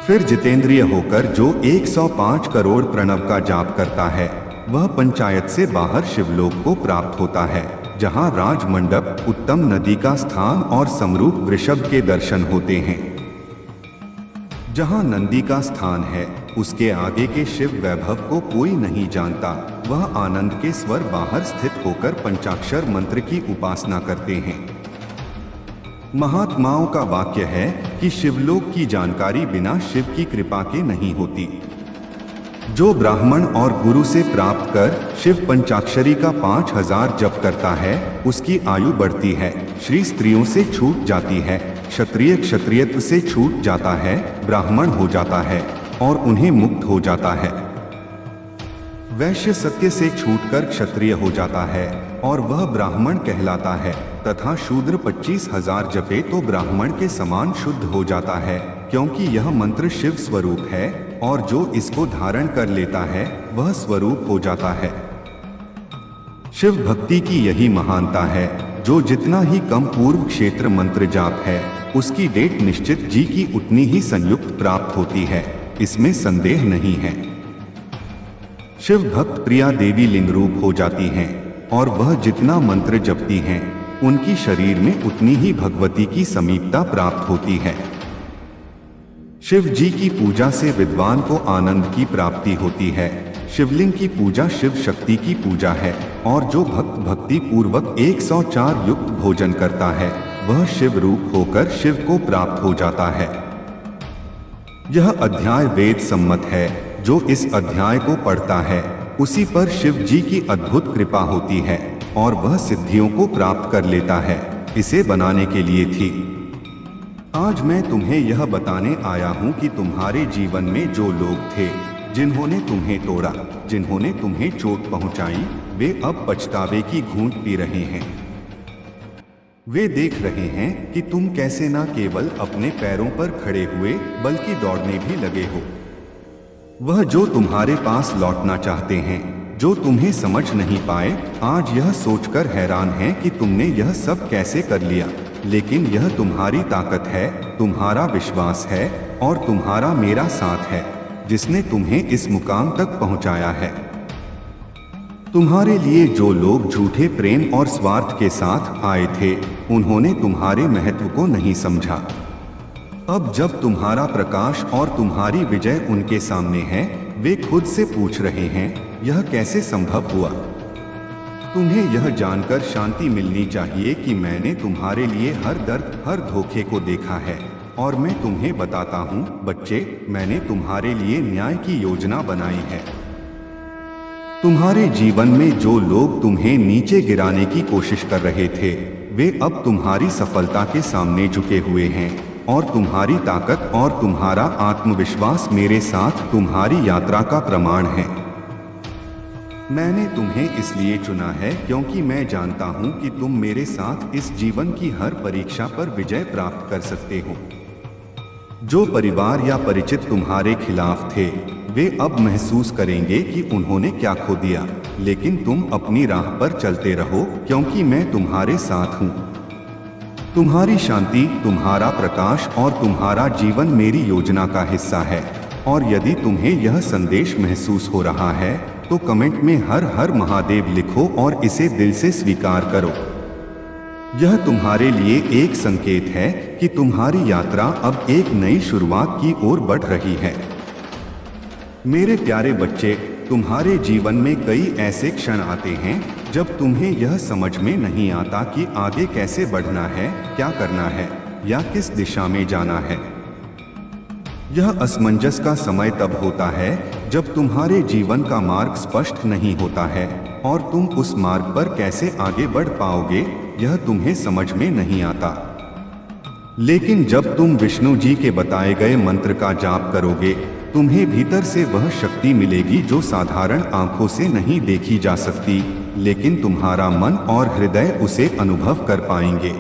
फिर जितेंद्रिय होकर जो 105 करोड़ प्रणव का जाप करता है वह पंचायत से बाहर शिवलोक को प्राप्त होता है, जहाँ राजमंडप, उत्तम नदी का स्थान और समरूप वृषभ के दर्शन होते हैं। जहाँ नंदी का स्थान है, उसके आगे के शिव वैभव को कोई नहीं जानता। वह आनंद के स्वर बाहर स्थित होकर पंचाक्षर मंत्र की उपासना करते हैं। महात्माओं का वाक्य है कि शिवलोक की जानकारी बिना शिव की कृपा के नहीं होती। जो ब्राह्मण और गुरु से प्राप्त कर शिव पंचाक्षरी का 5000 जप करता है, उसकी आयु बढ़ती है, श्री स्त्रियों से छूट जाती है, क्षत्रिय क्षत्रियत्व से छूट जाता है, ब्राह्मण हो जाता है और उन्हें मुक्त हो जाता है। वैश्य सत्य से छूटकर क्षत्रिय हो जाता है और वह ब्राह्मण कहलाता है, तथा शूद्र 25,000 जपे तो ब्राह्मण के समान शुद्ध हो जाता है, क्योंकि यह मंत्र शिव स्वरूप है और जो इसको धारण कर लेता है वह स्वरूप हो जाता है। शिव भक्ति की यही महानता है। जो जितना ही कम पूर्व क्षेत्र मंत्र जाप है, उसकी डेट निश्चित जी की उतनी ही संयुक्त प्राप्त होती है, इसमें संदेह नहीं है। शिव भक्त प्रिया देवी लिंग रूप हो जाती हैं और वह जितना मंत्र जपती हैं, उनकी शरीर में उतनी ही भगवती की समीपता प्राप्त होती है। शिव जी की पूजा से विद्वान को आनंद की प्राप्ति होती है। शिवलिंग की पूजा शिव शक्ति की पूजा है और जो भक्त भक्ति पूर्वक 104 युक्त भोजन करता है, वह शिव रूप होकर शिव को प्राप्त हो जाता है। यह अध्याय वेद सम्मत है। जो इस अध्याय को पढ़ता है, उसी पर शिव जी की अद्भुत कृपा होती है और वह सिद्धियों को प्राप्त कर लेता है। इसे बनाने के लिए थी। आज मैं तुम्हें यह बताने आया हूँ कि तुम्हारे जीवन में जो लोग थे, जिन्होंने तुम्हें तोड़ा, जिन्होंने तुम्हें चोट पहुंचाई, वे अब पछतावे की घूंट पी रहे हैं। वे देख रहे हैं कि तुम कैसे न केवल अपने पैरों पर खड़े हुए, बल्कि दौड़ने भी लगे हो। वह जो तुम्हारे पास लौटना चाहते हैं, जो तुम्हें समझ नहीं पाए, आज यह सोचकर हैरान हैं कि तुमने यह सब कैसे कर लिया। लेकिन यह तुम्हारी ताकत है, तुम्हारा विश्वास है और तुम्हारा मेरा साथ है, जिसने तुम्हें इस मुकाम तक पहुंचाया है। तुम्हारे लिए जो लोग झूठे प्रेम और स्वार्थ के साथ आए थे, उन्होंने तुम्हारे महत्व को नहीं समझा। अब जब तुम्हारा प्रकाश और तुम्हारी विजय उनके सामने है, वे खुद से पूछ रहे हैं, यह कैसे संभव हुआ। तुम्हें यह जानकर शांति मिलनी चाहिए कि मैंने तुम्हारे लिए हर दर्द, हर धोखे को देखा है और मैं तुम्हें बताता हूँ बच्चे, मैंने तुम्हारे लिए न्याय की योजना बनाई है। तुम्हारे जीवन में जो लोग तुम्हें नीचे गिराने की कोशिश कर रहे थे, वे अब तुम्हारी सफलता के सामने झुके हुए हैं और तुम्हारी ताकत और तुम्हारा आत्मविश्वास मेरे साथ तुम्हारी यात्रा का प्रमाण है। मैंने तुम्हें इसलिए चुना है क्योंकि मैं जानता हूं कि तुम मेरे साथ इस जीवन की हर परीक्षा पर विजय प्राप्त कर सकते हो। जो परिवार या परिचित तुम्हारे खिलाफ थे, वे अब महसूस करेंगे कि उन्होंने क्या खो दिया, लेकिन तुम अपनी राह पर चलते रहो क्योंकि मैं तुम्हारे साथ हूं। तुम्हारी शांति, तुम्हारा प्रकाश और तुम्हारा जीवन मेरी योजना का हिस्सा है। और यदि तुम्हें यह संदेश महसूस हो रहा है, तो कमेंट में हर हर महादेव लिखो और इसे दिल से स्वीकार करो। यह तुम्हारे लिए एक संकेत है कि तुम्हारी यात्रा अब एक नई शुरुआत की ओर बढ़ रही है। मेरे प्यारे बच्चे, तुम्हारे जीवन में कई ऐसे क्षण आते हैं जब तुम्हें यह समझ में नहीं आता कि आगे कैसे बढ़ना है, क्या करना है या किस दिशा में जाना है। यह असमंजस का समय तब होता है जब तुम्हारे जीवन का मार्ग स्पष्ट नहीं होता है और तुम उस मार्ग पर कैसे आगे बढ़ पाओगे, यह तुम्हें समझ में नहीं आता। लेकिन जब तुम विष्णु जी के बताए गए मंत्र का जाप करोगे, तुम्हें भीतर से वह शक्ति मिलेगी जो साधारण आंखों से नहीं देखी जा सकती, लेकिन तुम्हारा मन और हृदय उसे अनुभव कर पाएंगे।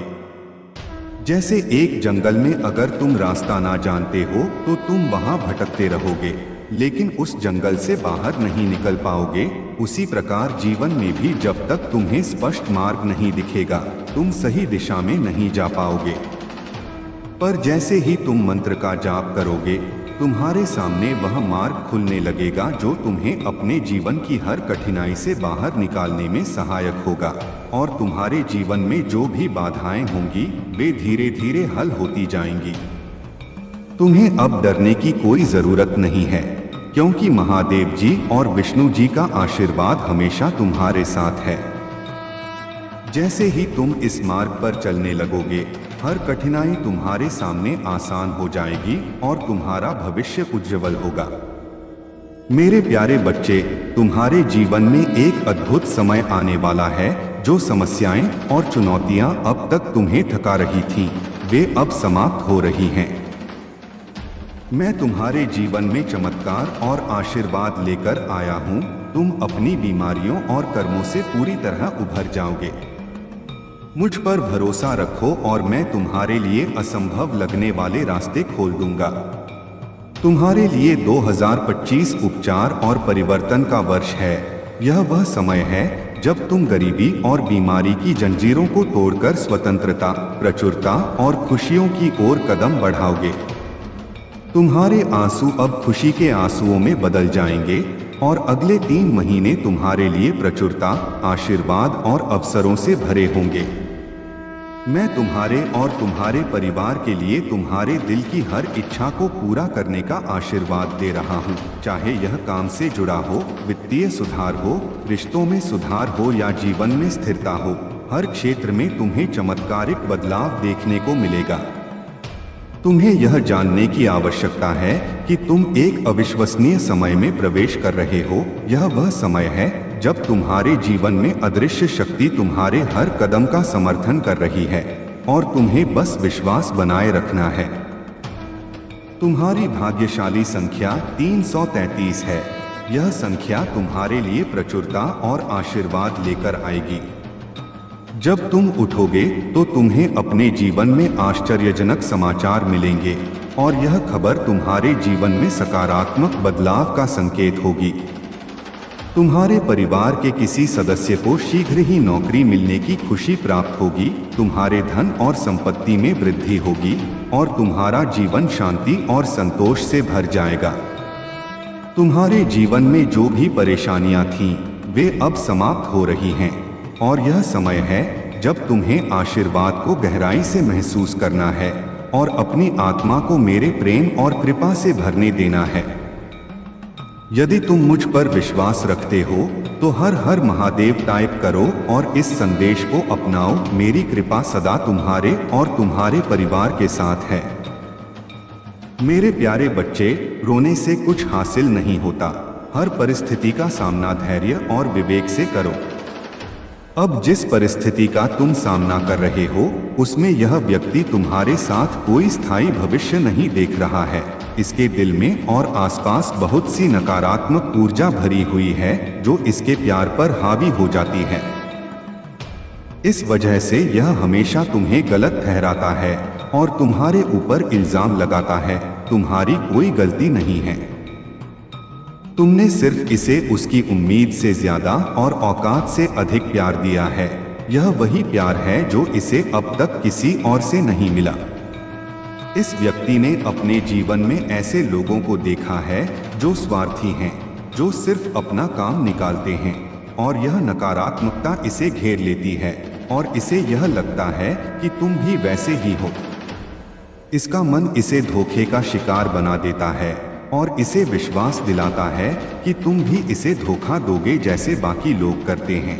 जैसे एक जंगल में अगर तुम रास्ता ना जानते हो तो तुम वहां भटकते रहोगे, लेकिन उस जंगल से बाहर नहीं निकल पाओगे। उसी प्रकार जीवन में भी जब तक तुम्हें स्पष्ट मार्ग नहीं दिखेगा, तुम सही दिशा में नहीं जा पाओगे। पर जैसे ही तुम मंत्र का जाप करोगे, तुम्हारे सामने वह मार्ग खुलने लगेगा जो तुम्हें अपने जीवन की हर कठिनाई से बाहर निकालने में सहायक होगा और तुम्हारे जीवन में जो भी बाधाएं होंगी, वे धीरे धीरे हल होती जाएंगी। तुम्हें अब डरने की कोई जरूरत नहीं है, क्योंकि महादेव जी और विष्णु जी का आशीर्वाद हमेशा तुम्हारे साथ है। जैसे ही तुम इस मार्ग पर चलने लगोगे, हर कठिनाई तुम्हारे सामने आसान हो जाएगी और तुम्हारा भविष्य उज्जवल होगा। मेरे प्यारे बच्चे, तुम्हारे जीवन में एक अद्भुत समय आने वाला है। जो समस्याएं और चुनौतियां अब तक तुम्हें थका रही थीं, वे अब समाप्त हो रही हैं। मैं तुम्हारे जीवन में चमत्कार और आशीर्वाद लेकर आया हूं। तुम अपनी बीमारियों और कर्मों से पूरी तरह उभर जाओगे। मुझ पर भरोसा रखो और मैं तुम्हारे लिए असंभव लगने वाले रास्ते खोल दूंगा। तुम्हारे लिए 2025 उपचार और परिवर्तन का वर्ष है। यह वह समय है जब तुम गरीबी और बीमारी की जंजीरों को तोड़कर स्वतंत्रता, प्रचुरता और खुशियों की ओर कदम बढ़ाओगे। तुम्हारे आंसू अब खुशी के आंसुओं में बदल जाएंगे और अगले 3 महीने तुम्हारे लिए प्रचुरता, आशीर्वाद और अवसरों से भरे होंगे। मैं तुम्हारे और तुम्हारे परिवार के लिए तुम्हारे दिल की हर इच्छा को पूरा करने का आशीर्वाद दे रहा हूँ। चाहे यह काम से जुड़ा हो, वित्तीय सुधार हो, रिश्तों में सुधार हो या जीवन में स्थिरता हो, हर क्षेत्र में तुम्हें चमत्कारिक बदलाव देखने को मिलेगा। तुम्हें यह जानने की आवश्यकता है कि तुम एक अविश्वसनीय समय में प्रवेश कर रहे हो। यह वह समय है जब तुम्हारे जीवन में अदृश्य शक्ति तुम्हारे हर कदम का समर्थन कर रही है और तुम्हें बस विश्वास बनाए रखना है। तुम्हारी भाग्यशाली संख्या 333 है। यह संख्या तुम्हारे लिए प्रचुरता और आशीर्वाद लेकर आएगी। जब तुम उठोगे तो तुम्हें अपने जीवन में आश्चर्यजनक समाचार मिलेंगे और यह खबर तुम्हारे जीवन में सकारात्मक बदलाव का संकेत होगी। तुम्हारे परिवार के किसी सदस्य को शीघ्र ही नौकरी मिलने की खुशी प्राप्त होगी। तुम्हारे धन और संपत्ति में वृद्धि होगी और तुम्हारा जीवन शांति और संतोष से भर जाएगा। तुम्हारे जीवन में जो भी परेशानियां थीं, वे अब समाप्त हो रही हैं और यह समय है जब तुम्हें आशीर्वाद को गहराई से महसूस करना है और अपनी आत्मा को मेरे प्रेम और कृपा से भरने देना है। यदि तुम मुझ पर विश्वास रखते हो तो हर हर महादेव टाइप करो और इस संदेश को अपनाओ। मेरी कृपा सदा तुम्हारे और तुम्हारे परिवार के साथ है। मेरे प्यारे बच्चे, रोने से कुछ हासिल नहीं होता। हर परिस्थिति का सामना धैर्य और विवेक से करो। अब जिस परिस्थिति का तुम सामना कर रहे हो, उसमें यह व्यक्ति तुम्हारे साथ कोई स्थायी भविष्य नहीं देख रहा है। इसके दिल में और आसपास बहुत सी नकारात्मक ऊर्जा भरी हुई है जो इसके प्यार पर हावी हो जाती है। इस वजह से यह हमेशा तुम्हें गलत ठहराता है और तुम्हारे ऊपर इल्जाम लगाता है। तुम्हारी कोई गलती नहीं है। तुमने सिर्फ इसे उसकी उम्मीद से ज्यादा और औकात से अधिक प्यार दिया है। यह वही प्यार है जो इसे अब तक किसी और से नहीं मिला। इस व्यक्ति ने अपने जीवन में ऐसे लोगों को देखा है जो स्वार्थी हैं, जो सिर्फ अपना काम निकालते हैं और यह नकारात्मकता इसे घेर लेती है और इसे यह लगता है कि तुम भी वैसे ही हो। इसका मन इसे धोखे का शिकार बना देता है और इसे विश्वास दिलाता है कि तुम भी इसे धोखा दोगे जैसे बाकी लोग करते हैं।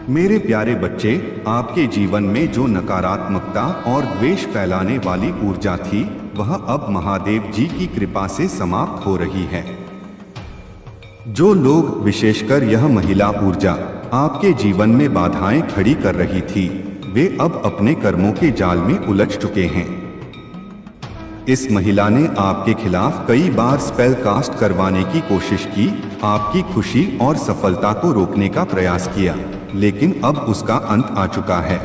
मेरे प्यारे बच्चे, आपके जीवन में जो नकारात्मकता और द्वेष फैलाने वाली ऊर्जा थी, वह अब महादेव जी की कृपा से समाप्त हो रही है। जो लोग, विशेषकर यह महिला ऊर्जा, आपके जीवन में बाधाएं खड़ी कर रही थी, वे अब अपने कर्मों के जाल में उलझ चुके हैं। इस महिला ने आपके खिलाफ कई बार स्पेल कास्ट करवाने की कोशिश की, आपकी खुशी और सफलता को रोकने का प्रयास किया, लेकिन अब उसका अंत आ चुका है।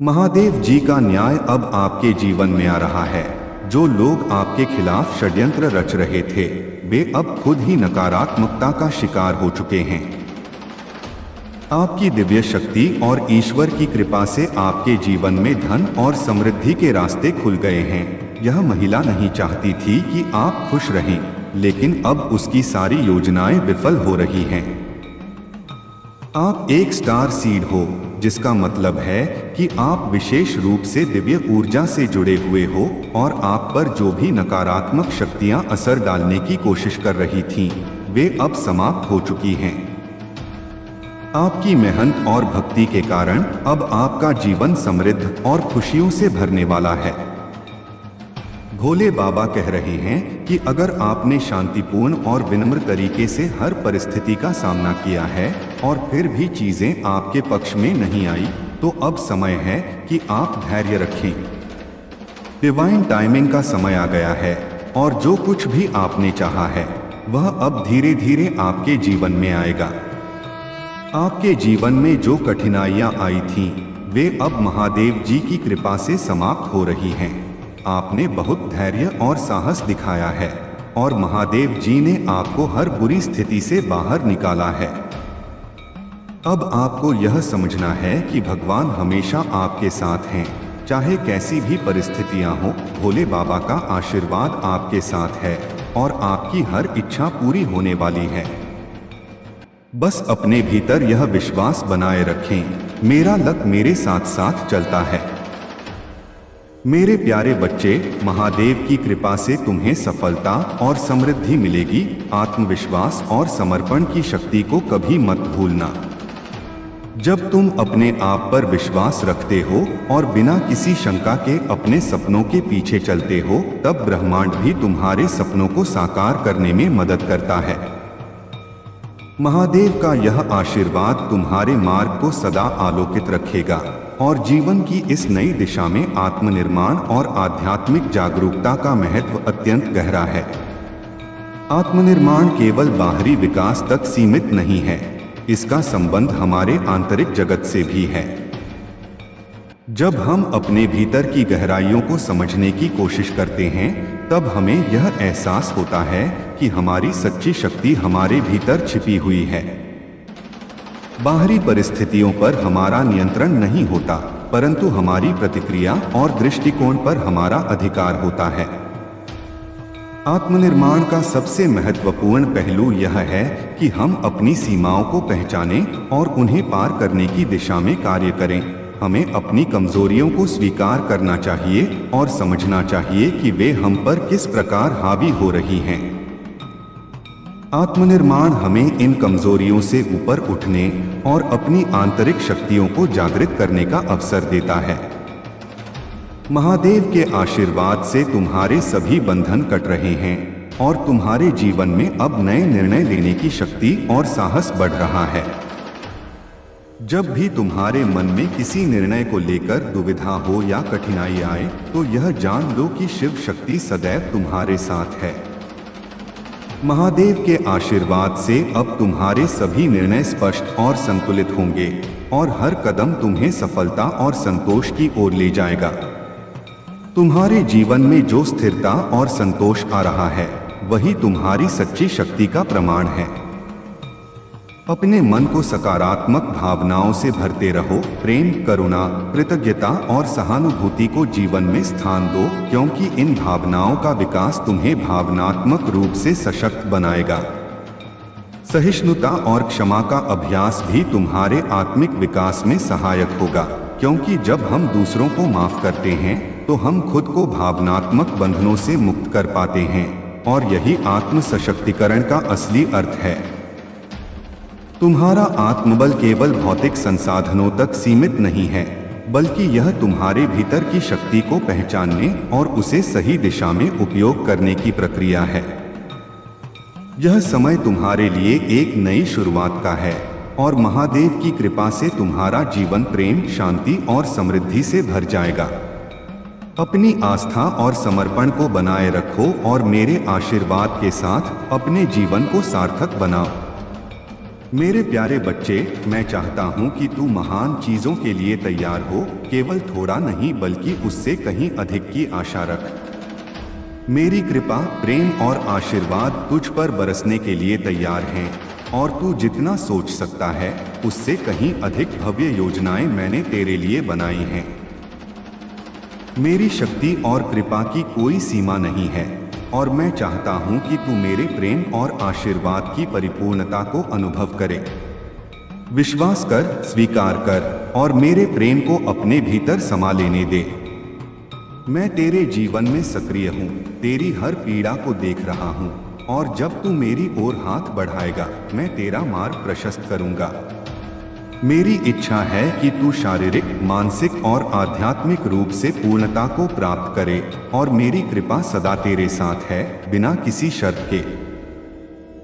महादेव जी का न्याय अब आपके जीवन में आ रहा है। जो लोग आपके खिलाफ षड्यंत्र रच रहे थे, वे अब खुद ही नकारात्मकता का शिकार हो चुके हैं। आपकी दिव्य शक्ति और ईश्वर की कृपा से आपके जीवन में धन और समृद्धि के रास्ते खुल गए हैं। यह महिला नहीं चाहती थी कि आप खुश रहें, लेकिन अब उसकी सारी योजनाएं विफल हो रही हैं। आप एक स्टार सीड हो जिसका मतलब है कि आप विशेष रूप से दिव्य ऊर्जा से जुड़े हुए हो और आप पर जो भी नकारात्मक शक्तियां असर डालने की कोशिश कर रही थीं, वे अब समाप्त हो चुकी हैं। आपकी मेहनत और भक्ति के कारण अब आपका जीवन समृद्ध और खुशियों से भरने वाला है। भोले बाबा कह रहे हैं कि अगर आपने शांतिपूर्ण और विनम्र तरीके से हर परिस्थिति का सामना किया है और फिर भी चीजें आपके पक्ष में नहीं आई, तो अब समय है कि आप धैर्य रखें। डिवाइन टाइमिंग का समय आ गया है और जो कुछ भी आपने चाहा है वह अब धीरे धीरे आपके जीवन में आएगा। आपके जीवन में जो कठिनाइयां आई थीं, वे अब महादेव जी की कृपा से समाप्त हो रही हैं। आपने बहुत धैर्य और साहस दिखाया है और महादेव जी ने आपको हर बुरी स्थिति से बाहर निकाला है। अब आपको यह समझना है कि भगवान हमेशा आपके साथ हैं, चाहे कैसी भी परिस्थितियां हो। भोले बाबा का आशीर्वाद आपके साथ है और आपकी हर इच्छा पूरी होने वाली है। बस अपने भीतर यह विश्वास बनाए रखें, मेरा लक मेरे साथ साथ चलता है। मेरे प्यारे बच्चे, महादेव की कृपा से तुम्हें सफलता और समृद्धि मिलेगी। आत्मविश्वास और समर्पण की शक्ति को कभी मत भूलना। जब तुम अपने आप पर विश्वास रखते हो और बिना किसी शंका के अपने सपनों के पीछे चलते हो, तब ब्रह्मांड भी तुम्हारे सपनों को साकार करने में मदद करता है। महादेव का यह आशीर्वाद तुम्हारे मार्ग को सदा आलोकित रखेगा और जीवन की इस नई दिशा में आत्मनिर्माण और आध्यात्मिक जागरूकता का महत्व अत्यंत गहरा है। आत्मनिर्माण केवल बाहरी विकास तक सीमित नहीं है, इसका संबंध हमारे आंतरिक जगत से भी है। जब हम अपने भीतर की गहराइयों को समझने की कोशिश करते हैं, तब हमें यह एहसास होता है कि हमारी सच्ची शक्ति हमारे भीतर छिपी हुई है। बाहरी परिस्थितियों पर हमारा नियंत्रण नहीं होता, परंतु हमारी प्रतिक्रिया और दृष्टिकोण पर हमारा अधिकार होता है। आत्मनिर्माण का सबसे महत्वपूर्ण पहलू यह है कि हम अपनी सीमाओं को पहचानें और उन्हें पार करने की दिशा में कार्य करें। हमें अपनी कमजोरियों को स्वीकार करना चाहिए और समझना चाहिए कि वे हम पर किस प्रकार हावी हो रही हैं। आत्मनिर्माण हमें इन कमजोरियों से ऊपर उठने और अपनी आंतरिक शक्तियों को जागृत करने का अवसर देता है। महादेव के आशीर्वाद से तुम्हारे सभी बंधन कट रहे हैं और तुम्हारे जीवन में अब नए निर्णय लेने की शक्ति और साहस बढ़ रहा है। जब भी तुम्हारे मन में किसी निर्णय को लेकर दुविधा हो या कठिनाई आए, तो यह जान लो कि शिव शक्ति सदैव तुम्हारे साथ है। महादेव के आशीर्वाद से अब तुम्हारे सभी निर्णय स्पष्ट और संतुलित होंगे और हर कदम तुम्हें सफलता और संतोष की ओर ले जाएगा। तुम्हारे जीवन में जो स्थिरता और संतोष आ रहा है, वही तुम्हारी सच्ची शक्ति का प्रमाण है। अपने मन को सकारात्मक भावनाओं से भरते रहो। प्रेम, करुणा, कृतज्ञता और सहानुभूति को जीवन में स्थान दो, क्योंकि इन भावनाओं का विकास तुम्हें भावनात्मक रूप से सशक्त बनाएगा। सहिष्णुता और क्षमा का अभ्यास भी तुम्हारे आत्मिक विकास में सहायक होगा, क्योंकि जब हम दूसरों को माफ करते हैं तो हम खुद को भावनात्मक बंधनों से मुक्त कर पाते हैं और यही आत्म सशक्तिकरण का असली अर्थ है। तुम्हारा आत्मबल केवल भौतिक संसाधनों तक सीमित नहीं है, बल्कि यह तुम्हारे भीतर की शक्ति को पहचानने और उसे सही दिशा में उपयोग करने की प्रक्रिया है। यह समय तुम्हारे लिए एक नई शुरुआत का है और महादेव की कृपा से तुम्हारा जीवन प्रेम, शांति और समृद्धि से भर जाएगा। अपनी आस्था और समर्पण को बनाए रखो और मेरे आशीर्वाद के साथ अपने जीवन को सार्थक बनाओ। मेरे प्यारे बच्चे, मैं चाहता हूं कि तू महान चीजों के लिए तैयार हो, केवल थोड़ा नहीं बल्कि उससे कहीं अधिक की आशा रख। मेरी कृपा, प्रेम और आशीर्वाद तुझ पर बरसने के लिए तैयार हैं और तू जितना सोच सकता है उससे कहीं अधिक भव्य योजनाएं मैंने तेरे लिए बनाई हैं। मेरी शक्ति और कृपा की कोई सीमा नहीं है और मैं चाहता हूं कि तू मेरे प्रेम और आशीर्वाद की परिपूर्णता को अनुभव करे। विश्वास कर, स्वीकार कर और मेरे प्रेम को अपने भीतर समा लेने दे। मैं तेरे जीवन में सक्रिय हूँ, तेरी हर पीड़ा को देख रहा हूँ और जब तू मेरी ओर हाथ बढ़ाएगा मैं तेरा मार्ग प्रशस्त करूँगा। मेरी इच्छा है कि तू शारीरिक, मानसिक और आध्यात्मिक रूप से पूर्णता को प्राप्त करे और मेरी कृपा सदा तेरे साथ है, बिना किसी शर्त के।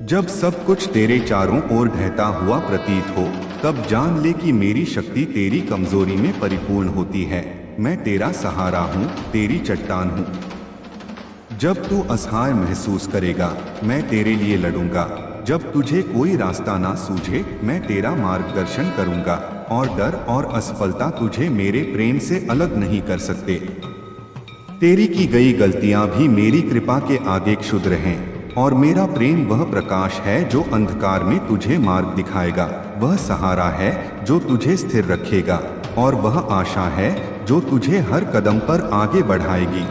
जब सब कुछ तेरे चारों ओर ढहता हुआ प्रतीत हो, तब जान ले कि मेरी शक्ति तेरी कमजोरी में परिपूर्ण होती है। मैं तेरा सहारा हूँ, तेरी चट्टान हूँ। जब तू असहाय महसूस करेगा, मैं तेरे लिए लड़ूंगा। जब तुझे कोई रास्ता ना सूझे, मैं तेरा मार्गदर्शन करूंगा और डर और असफलता तुझे मेरे प्रेम से अलग नहीं कर सकते। तेरी की गई गलतियां भी मेरी कृपा के आगे क्षुद्र हैं और मेरा प्रेम वह प्रकाश है जो अंधकार में तुझे मार्ग दिखाएगा। वह सहारा है जो तुझे स्थिर रखेगा और वह आशा है जो तुझे हर कदम पर आगे बढ़ाएगी।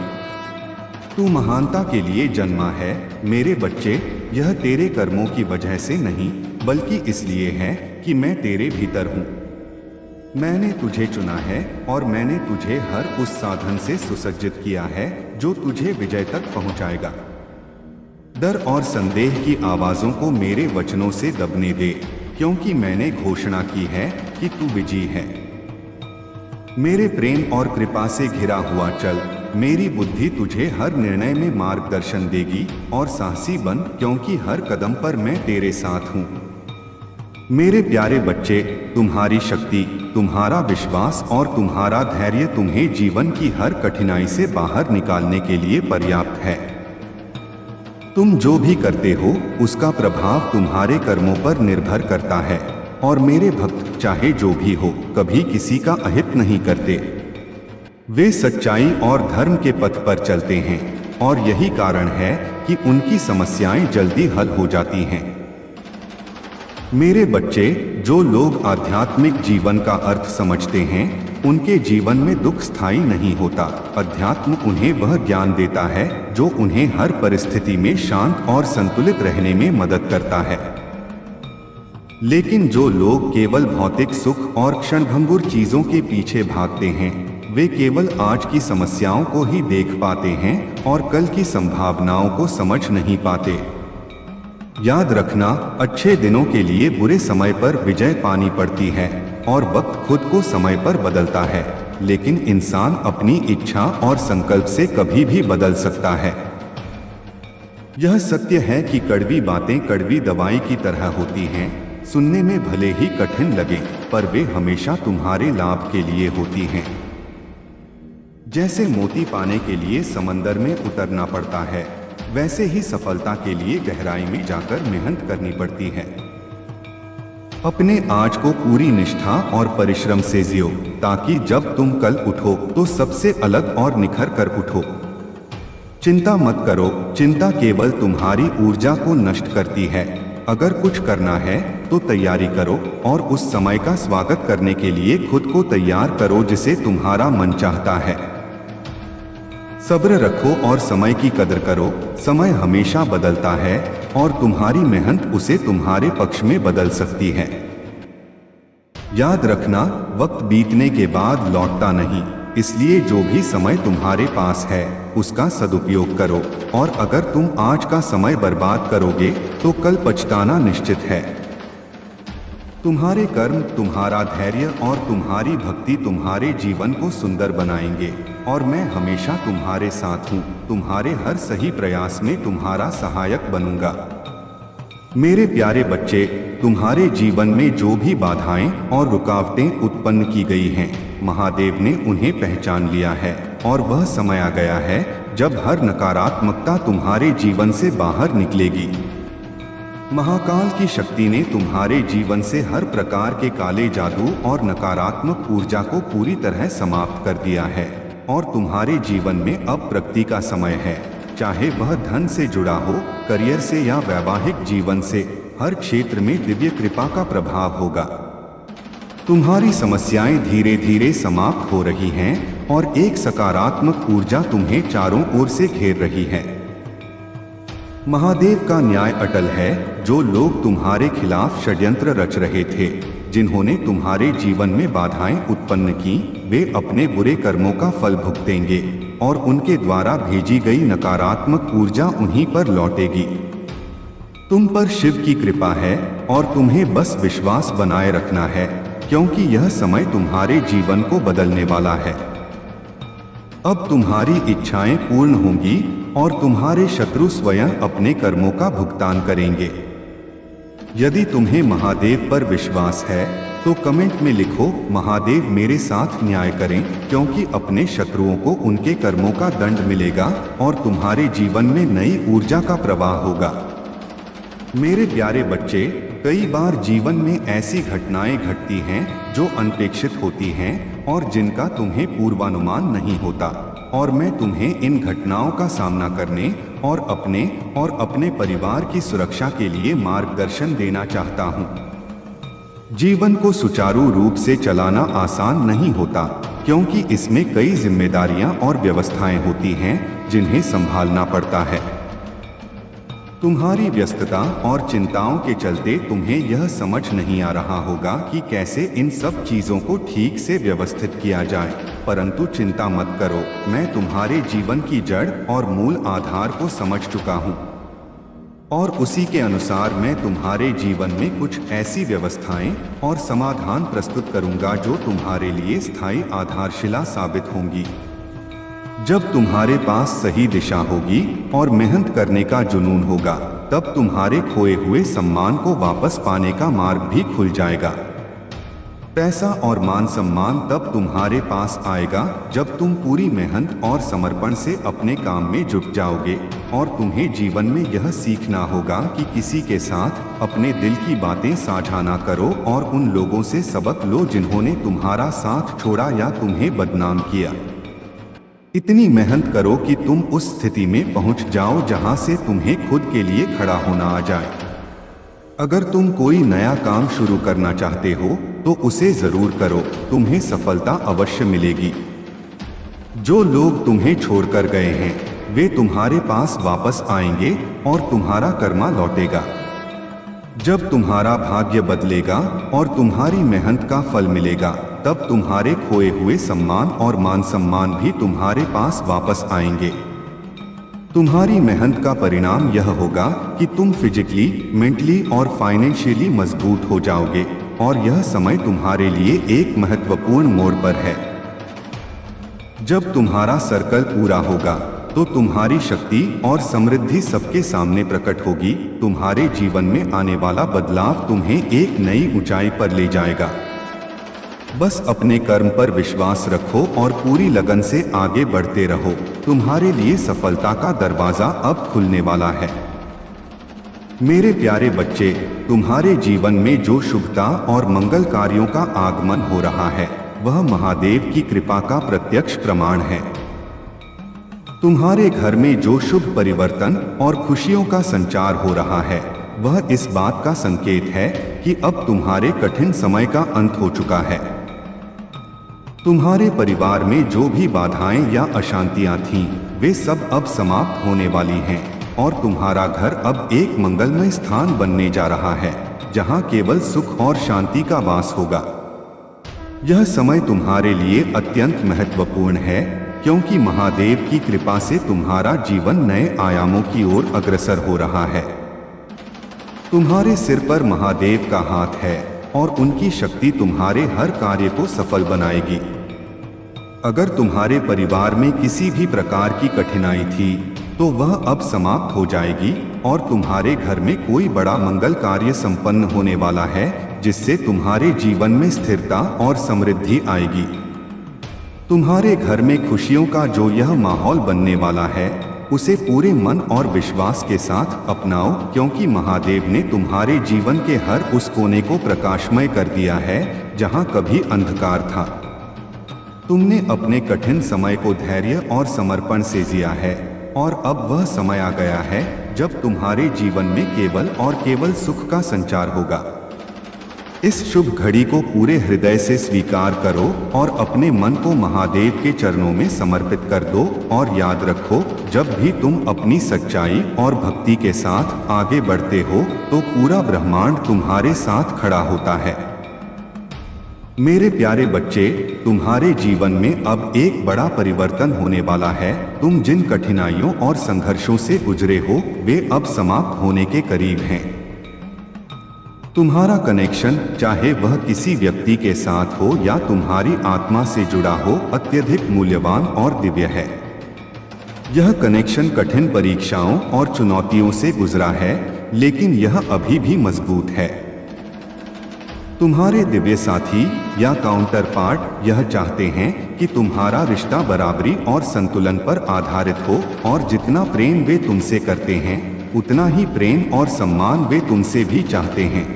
तू महानता के लिए जन्मा है मेरे बच्चे। यह तेरे कर्मों की वजह से नहीं, बल्कि इसलिए है कि मैं तेरे भीतर हूँ। मैंने तुझे चुना है और मैंने तुझे हर उस साधन से सुसज्जित किया है जो तुझे विजय तक पहुँचाएगा। डर और संदेह की आवाज़ों को मेरे वचनों से दबने दे, क्योंकि मैंने घोषणा की है कि तू विजयी है। मेरे प्रेम और कृपा से घिरा हुआ चल। मेरी बुद्धि तुझे हर निर्णय में मार्गदर्शन देगी और साहसी बन, क्योंकि हर कदम पर मैं तेरे साथ हूँ। मेरे प्यारे बच्चे, तुम्हारी शक्ति, तुम्हारा विश्वास और तुम्हारा धैर्य तुम्हें जीवन की हर कठिनाई से बाहर निकालने के लिए पर्याप्त है। तुम जो भी करते हो उसका प्रभाव तुम्हारे कर्मों पर निर्भर करता है और मेरे भक्त चाहे जो भी हो कभी किसी का अहित नहीं करते। वे सच्चाई और धर्म के पथ पर चलते हैं और यही कारण है कि उनकी समस्याएं जल्दी हल हो जाती हैं। मेरे बच्चे, जो लोग आध्यात्मिक जीवन का अर्थ समझते हैं उनके जीवन में दुख स्थायी नहीं होता। अध्यात्म उन्हें वह ज्ञान देता है जो उन्हें हर परिस्थिति में शांत और संतुलित रहने में मदद करता है। लेकिन जो लोग केवल भौतिक सुख और क्षणभंगुर चीजों के पीछे भागते हैं, वे केवल आज की समस्याओं को ही देख पाते हैं और कल की संभावनाओं को समझ नहीं पाते। याद रखना, अच्छे दिनों के लिए बुरे समय पर विजय पानी पड़ती है और वक्त खुद को समय पर बदलता है, लेकिन इंसान अपनी इच्छा और संकल्प से कभी भी बदल सकता है। यह सत्य है कि कड़वी बातें कड़वी दवाई की तरह होती हैं, सुनने में भले ही कठिन लगे पर वे हमेशा तुम्हारे लाभ के लिए होती हैं। जैसे मोती पाने के लिए समंदर में उतरना पड़ता है, वैसे ही सफलता के लिए गहराई में जाकर मेहनत करनी पड़ती है। अपने आज को पूरी निष्ठा और परिश्रम से जियो, ताकि जब तुम कल उठो तो सबसे अलग और निखर कर उठो। चिंता मत करो, चिंता केवल तुम्हारी ऊर्जा को नष्ट करती है। अगर कुछ करना है तो तैयारी करो और उस समय का स्वागत करने के लिए खुद को तैयार करो जिसे तुम्हारा मन चाहता है। सब्र रखो और समय की कदर करो। समय हमेशा बदलता है और तुम्हारी मेहनत उसे तुम्हारे पक्ष में बदल सकती है। याद रखना, वक्त बीतने के बाद लौटता नहीं, इसलिए जो भी समय तुम्हारे पास है उसका सदुपयोग करो और अगर तुम आज का समय बर्बाद करोगे तो कल पछताना निश्चित है। तुम्हारे कर्म, तुम्हारा धैर्य और तुम्हारी भक्ति तुम्हारे जीवन को सुंदर बनाएंगे और मैं हमेशा तुम्हारे साथ हूँ। तुम्हारे हर सही प्रयास में तुम्हारा सहायक बनूंगा। मेरे प्यारे बच्चे, तुम्हारे जीवन में जो भी बाधाएं और रुकावटें उत्पन्न की गई हैं, महादेव ने उन्हें पहचान लिया है और वह समय आ गया है जब हर नकारात्मकता तुम्हारे जीवन से बाहर निकलेगी। महाकाल की शक्ति ने तुम्हारे जीवन से हर प्रकार के काले जादू और नकारात्मक ऊर्जा को पूरी तरह समाप्त कर दिया है और तुम्हारे जीवन में अब प्रगति का समय है। चाहे वह धन से जुड़ा हो, करियर से या वैवाहिक जीवन से, हर क्षेत्र में दिव्य कृपा का प्रभाव होगा। तुम्हारी समस्याएं धीरे धीरे समाप्त हो रही हैं और एक सकारात्मक ऊर्जा तुम्हें चारों ओर से घेर रही है। महादेव का न्याय अटल है। जो लोग तुम्हारे खिलाफ षड्यंत्र रच रहे थे जिन्होंने तुम्हारे जीवन में बाधाएं उत्पन्न की, वे अपने बुरे कर्मों का फल भुगतेंगे और उनके द्वारा भेजी गई नकारात्मक ऊर्जा उन्हीं पर लौटेगी। तुम पर शिव की कृपा है और तुम्हें बस विश्वास बनाए रखना है, क्योंकि यह समय तुम्हारे जीवन को बदलने वाला है। अब तुम्हारी इच्छाएं पूर्ण होंगी और तुम्हारे शत्रु स्वयं अपने कर्मों का भुगतान करेंगे। यदि तुम्हें महादेव पर विश्वास है तो कमेंट में लिखो, महादेव मेरे साथ न्याय करें, क्योंकि अपने शत्रुओं को उनके कर्मों का दंड मिलेगा और तुम्हारे जीवन में नई ऊर्जा का प्रवाह होगा। मेरे प्यारे बच्चे, कई बार जीवन में ऐसी घटनाएं घटती हैं जो अनपेक्षित होती हैं और जिनका तुम्हें पूर्वानुमान नहीं होता, और मैं तुम्हें इन घटनाओं का सामना करने और अपने परिवार की सुरक्षा के लिए मार्गदर्शन देना चाहता हूँ। जीवन को सुचारू रूप से चलाना आसान नहीं होता, क्योंकि इसमें कई जिम्मेदारियां और व्यवस्थाएं होती हैं जिन्हें संभालना पड़ता है। तुम्हारी व्यस्तता और चिंताओं के चलते तुम्हें यह समझ नहीं आ रहा होगा कि कैसे इन सब चीजों को ठीक से व्यवस्थित किया जाए, परंतु चिंता मत करो, मैं तुम्हारे जीवन की जड़ और मूल आधार को समझ चुका हूँ और उसी के अनुसार मैं तुम्हारे जीवन में कुछ ऐसी व्यवस्थाएं और समाधान प्रस्तुत करूंगा जो तुम्हारे लिए स्थायी आधारशिला साबित होंगी। जब तुम्हारे पास सही दिशा होगी और मेहनत करने का जुनून होगा, तब तुम्हारे खोए हुए सम्मान को वापस पाने का मार्ग भी खुल जाएगा। पैसा और मान सम्मान तब तुम्हारे पास आएगा जब तुम पूरी मेहनत और समर्पण से अपने काम में जुट जाओगे, और तुम्हें जीवन में यह सीखना होगा कि किसी के साथ अपने दिल की बातें साझा ना करो और उन लोगों से सबक लो जिन्होंने तुम्हारा साथ छोड़ा या तुम्हें बदनाम किया। इतनी मेहनत करो कि तुम उस स्थिति में पहुंच जाओ जहां से तुम्हें खुद के लिए खड़ा होना आ जाए। अगर तुम कोई नया काम शुरू करना चाहते हो तो उसे जरूर करो, तुम्हें सफलता अवश्य मिलेगी। जो लोग तुम्हें छोड़कर गए हैं वे तुम्हारे पास वापस आएंगे और तुम्हारा कर्मा लौटेगा। जब तुम्हारा भाग्य बदलेगा और तुम्हारी मेहनत का फल मिलेगा, तब तुम्हारे खोए हुए सम्मान और मान सम्मान भी तुम्हारे पास वापस आएंगे। तुम्हारी मेहनत का परिणाम यह होगा कि तुम फिजिकली, मेंटली और फाइनेंशियली मजबूत हो जाओगे, और यह समय तुम्हारे लिए एक महत्वपूर्ण मोड़ पर है। जब तुम्हारा सर्कल पूरा होगा तो तुम्हारी शक्ति और समृद्धि सबके सामने प्रकट होगी। तुम्हारे जीवन में आने वाला बदलाव तुम्हें एक नई ऊंचाई पर ले जाएगा। बस अपने कर्म पर विश्वास रखो और पूरी लगन से आगे बढ़ते रहो। तुम्हारे लिए सफलता का दरवाजा अब खुलने वाला है। मेरे प्यारे बच्चे, तुम्हारे जीवन में जो शुभता और मंगल कार्यों का आगमन हो रहा है वह महादेव की कृपा का प्रत्यक्ष प्रमाण है। तुम्हारे घर में जो शुभ परिवर्तन और खुशियों का संचार हो रहा है वह इस बात का संकेत है कि अब तुम्हारे कठिन समय का अंत हो चुका है। तुम्हारे परिवार में जो भी बाधाएं या अशांतियां थीं, वे सब अब समाप्त होने वाली हैं और तुम्हारा घर अब एक मंगलमय स्थान बनने जा रहा है, जहां केवल सुख और शांति का वास होगा। यह समय तुम्हारे लिए अत्यंत महत्वपूर्ण है, क्योंकि महादेव की कृपा से तुम्हारा जीवन नए आयामों की ओर अग्रसर हो रहा है। तुम्हारे सिर पर महादेव का हाथ है और उनकी शक्ति तुम्हारे हर कार्य को सफल बनाएगी। अगर तुम्हारे परिवार में किसी भी प्रकार की कठिनाई थी तो वह अब समाप्त हो जाएगी और तुम्हारे घर में कोई बड़ा मंगल कार्य संपन्न होने वाला है, जिससे तुम्हारे जीवन में स्थिरता और समृद्धि आएगी। तुम्हारे घर में खुशियों का जो यह माहौल बनने वाला है उसे पूरे मन और विश्वास के साथ अपनाओ, क्योंकि महादेव ने तुम्हारे जीवन के हर उस कोने को प्रकाशमय कर दिया है जहां कभी अंधकार था। तुमने अपने कठिन समय को धैर्य और समर्पण से जिया है और अब वह समय आ गया है जब तुम्हारे जीवन में केवल और केवल सुख का संचार होगा। इस शुभ घड़ी को पूरे हृदय से स्वीकार करो और अपने मन को महादेव के चरणों में समर्पित कर दो, और याद रखो, जब भी तुम अपनी सच्चाई और भक्ति के साथ आगे बढ़ते हो तो पूरा ब्रह्मांड तुम्हारे साथ खड़ा होता है। मेरे प्यारे बच्चे, तुम्हारे जीवन में अब एक बड़ा परिवर्तन होने वाला है। तुम जिन कठिनाइयों और संघर्षों से गुजरे हो वे अब समाप्त होने के करीब हैं। तुम्हारा कनेक्शन, चाहे वह किसी व्यक्ति के साथ हो या तुम्हारी आत्मा से जुड़ा हो, अत्यधिक मूल्यवान और दिव्य है। यह कनेक्शन कठिन परीक्षाओं और चुनौतियों से गुजरा है, लेकिन यह अभी भी मजबूत है। तुम्हारे दिव्य साथी या काउंटर पार्ट यह चाहते हैं कि तुम्हारा रिश्ता बराबरी और संतुलन पर आधारित हो, और जितना प्रेम वे तुमसे करते हैं उतना ही प्रेम और सम्मान वे तुमसे भी चाहते हैं।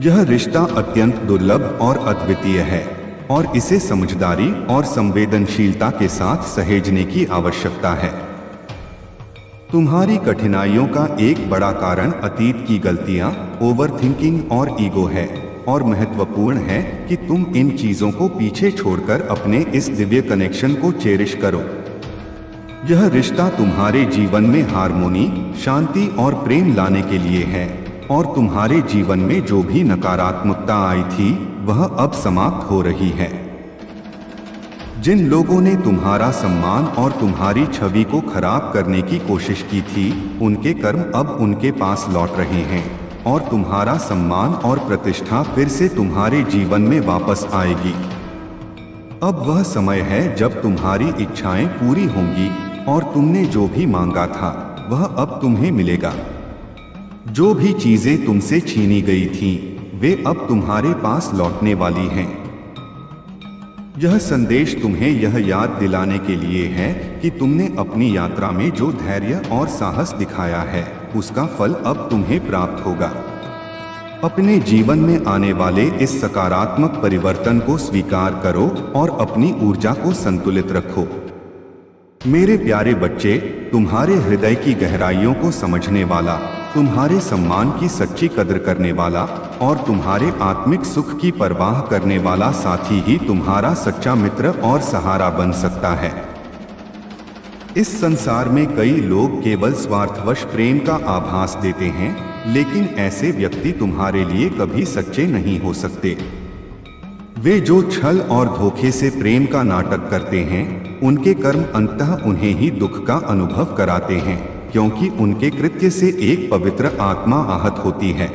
यह रिश्ता अत्यंत दुर्लभ और अद्वितीय है, और इसे समझदारी और संवेदनशीलता के साथ सहेजने की आवश्यकता है। तुम्हारी कठिनाइयों का एक बड़ा कारण अतीत की गलतियां, ओवरथिंकिंग और ईगो है, और महत्वपूर्ण है कि तुम इन चीजों को पीछे छोड़कर अपने इस दिव्य कनेक्शन को चेरिश करो। यह रिश्ता तुम्हारे जीवन में हार्मोनी, शांति और प्रेम लाने के लिए है, और तुम्हारे जीवन में जो भी नकारात्मकता आई थी वह अब समाप्त हो रही है। जिन लोगों ने तुम्हारा सम्मान और तुम्हारी छवि को खराब करने की कोशिश की थी, उनके कर्म अब उनके पास लौट रहे हैं, और तुम्हारा सम्मान और प्रतिष्ठा फिर से तुम्हारे जीवन में वापस आएगी। अब वह समय है जब तुम्हारी इच्छाएं पूरी होंगी, और तुमने जो भी मांगा था वह अब तुम्हें मिलेगा। जो भी चीजें तुमसे छीनी गई थीं, वे अब तुम्हारे पास लौटने वाली हैं। यह संदेश तुम्हें यह याद दिलाने के लिए है कि तुमने अपनी यात्रा में जो धैर्य और साहस दिखाया है उसका फल अब तुम्हें प्राप्त होगा। अपने जीवन में आने वाले इस सकारात्मक परिवर्तन को स्वीकार करो और अपनी ऊर्जा को संतुलित रखो। मेरे प्यारे बच्चे, तुम्हारे हृदय की गहराइयों को समझने वाला, तुम्हारे सम्मान की सच्ची कद्र करने वाला और तुम्हारे आत्मिक सुख की परवाह करने वाला साथी ही तुम्हारा सच्चा मित्र और सहारा बन सकता है। इस संसार में कई लोग केवल स्वार्थवश प्रेम का आभास देते हैं, लेकिन ऐसे व्यक्ति तुम्हारे लिए कभी सच्चे नहीं हो सकते। वे जो छल और धोखे से प्रेम का नाटक करते हैं, उनके कर्म अंततः उन्हें ही दुख का अनुभव कराते हैं, क्योंकि उनके कृत्य से एक पवित्र आत्मा आहत होती है।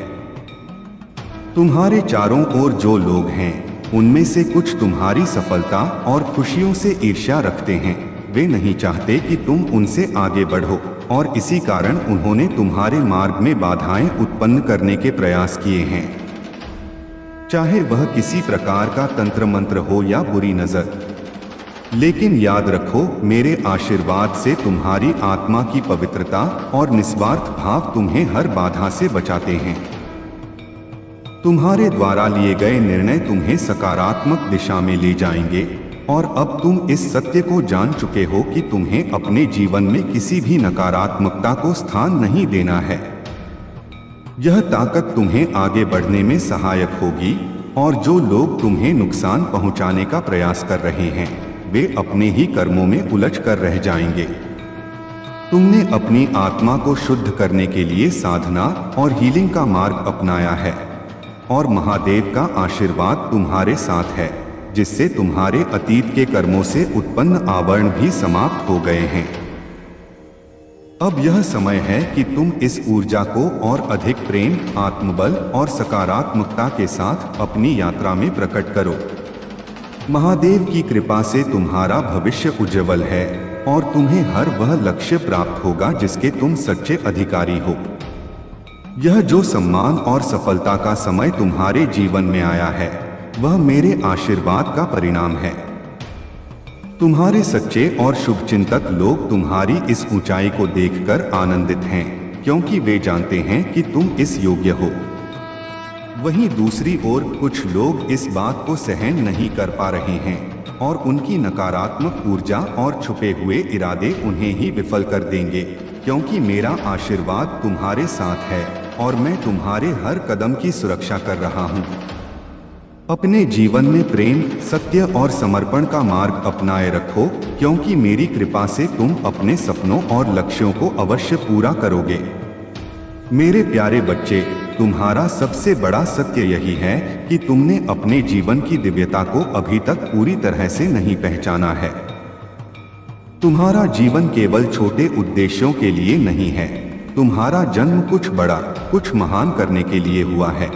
तुम्हारे चारों ओर जो लोग हैं, उनमें से कुछ तुम्हारी सफलता और खुशियों से ईर्ष्या रखते हैं। वे नहीं चाहते कि तुम उनसे आगे बढ़ो, और इसी कारण उन्होंने तुम्हारे मार्ग में बाधाएं उत्पन्न करने के प्रयास किए हैं, चाहे वह किसी प्रकार का तंत्र मंत्र हो या बुरी नजर। लेकिन याद रखो, मेरे आशीर्वाद से तुम्हारी आत्मा की पवित्रता और निस्वार्थ भाव तुम्हें हर बाधा से बचाते हैं। तुम्हारे द्वारा लिए गए निर्णय तुम्हें सकारात्मक दिशा में ले जाएंगे, और अब तुम इस सत्य को जान चुके हो कि तुम्हें अपने जीवन में किसी भी नकारात्मकता को स्थान नहीं देना है। यह ताकत तुम्हें आगे बढ़ने में सहायक होगी, और जो लोग तुम्हें नुकसान पहुंचाने का प्रयास कर रहे हैं, वे अपने ही कर्मों में उलझ कर रह जाएंगे। तुमने अपनी आत्मा को शुद्ध करने के लिए साधना और हीलिंग का मार्ग अपनाया है, और महादेव का आशीर्वाद तुम्हारे साथ है, जिससे तुम्हारे अतीत के कर्मों से उत्पन्न आवरण भी समाप्त हो गए हैं। अब यह समय है कि तुम इस ऊर्जा को और अधिक प्रेम, आत्मबल और सकारात्मकता के साथ अपनी यात्रा में प्रकट करो। महादेव की कृपा से तुम्हारा भविष्य उज्जवल है, और तुम्हें हर वह लक्ष्य प्राप्त होगा जिसके तुम सच्चे अधिकारी हो। यह जो सम्मान और सफलता का समय तुम्हारे जीवन में आया है, वह मेरे आशीर्वाद का परिणाम है। तुम्हारे सच्चे और शुभचिंतक लोग तुम्हारी इस ऊंचाई को देखकर आनंदित हैं, क्योंकि वे जानते हैं कि तुम इस योग्य हो। वहीं दूसरी ओर कुछ लोग इस बात को सहन नहीं कर पा रहे हैं, और उनकी नकारात्मक ऊर्जा और छुपे हुए इरादे उन्हें ही विफल कर देंगे, क्योंकि मेरा आशीर्वाद तुम्हारे साथ है और मैं तुम्हारे हर कदम की सुरक्षा कर रहा हूँ। अपने जीवन में प्रेम, सत्य और समर्पण का मार्ग अपनाए रखो, क्योंकि मेरी कृपा से तुम अपने सपनों और लक्ष्यों को अवश्य पूरा करोगे। मेरे प्यारे बच्चे, तुम्हारा सबसे बड़ा सत्य यही है कि तुमने अपने जीवन की दिव्यता को अभी तक पूरी तरह से नहीं पहचाना है। तुम्हारा जीवन केवल छोटे उद्देश्यों के लिए नहीं है। तुम्हारा जन्म कुछ बड़ा, कुछ महान करने के लिए हुआ है।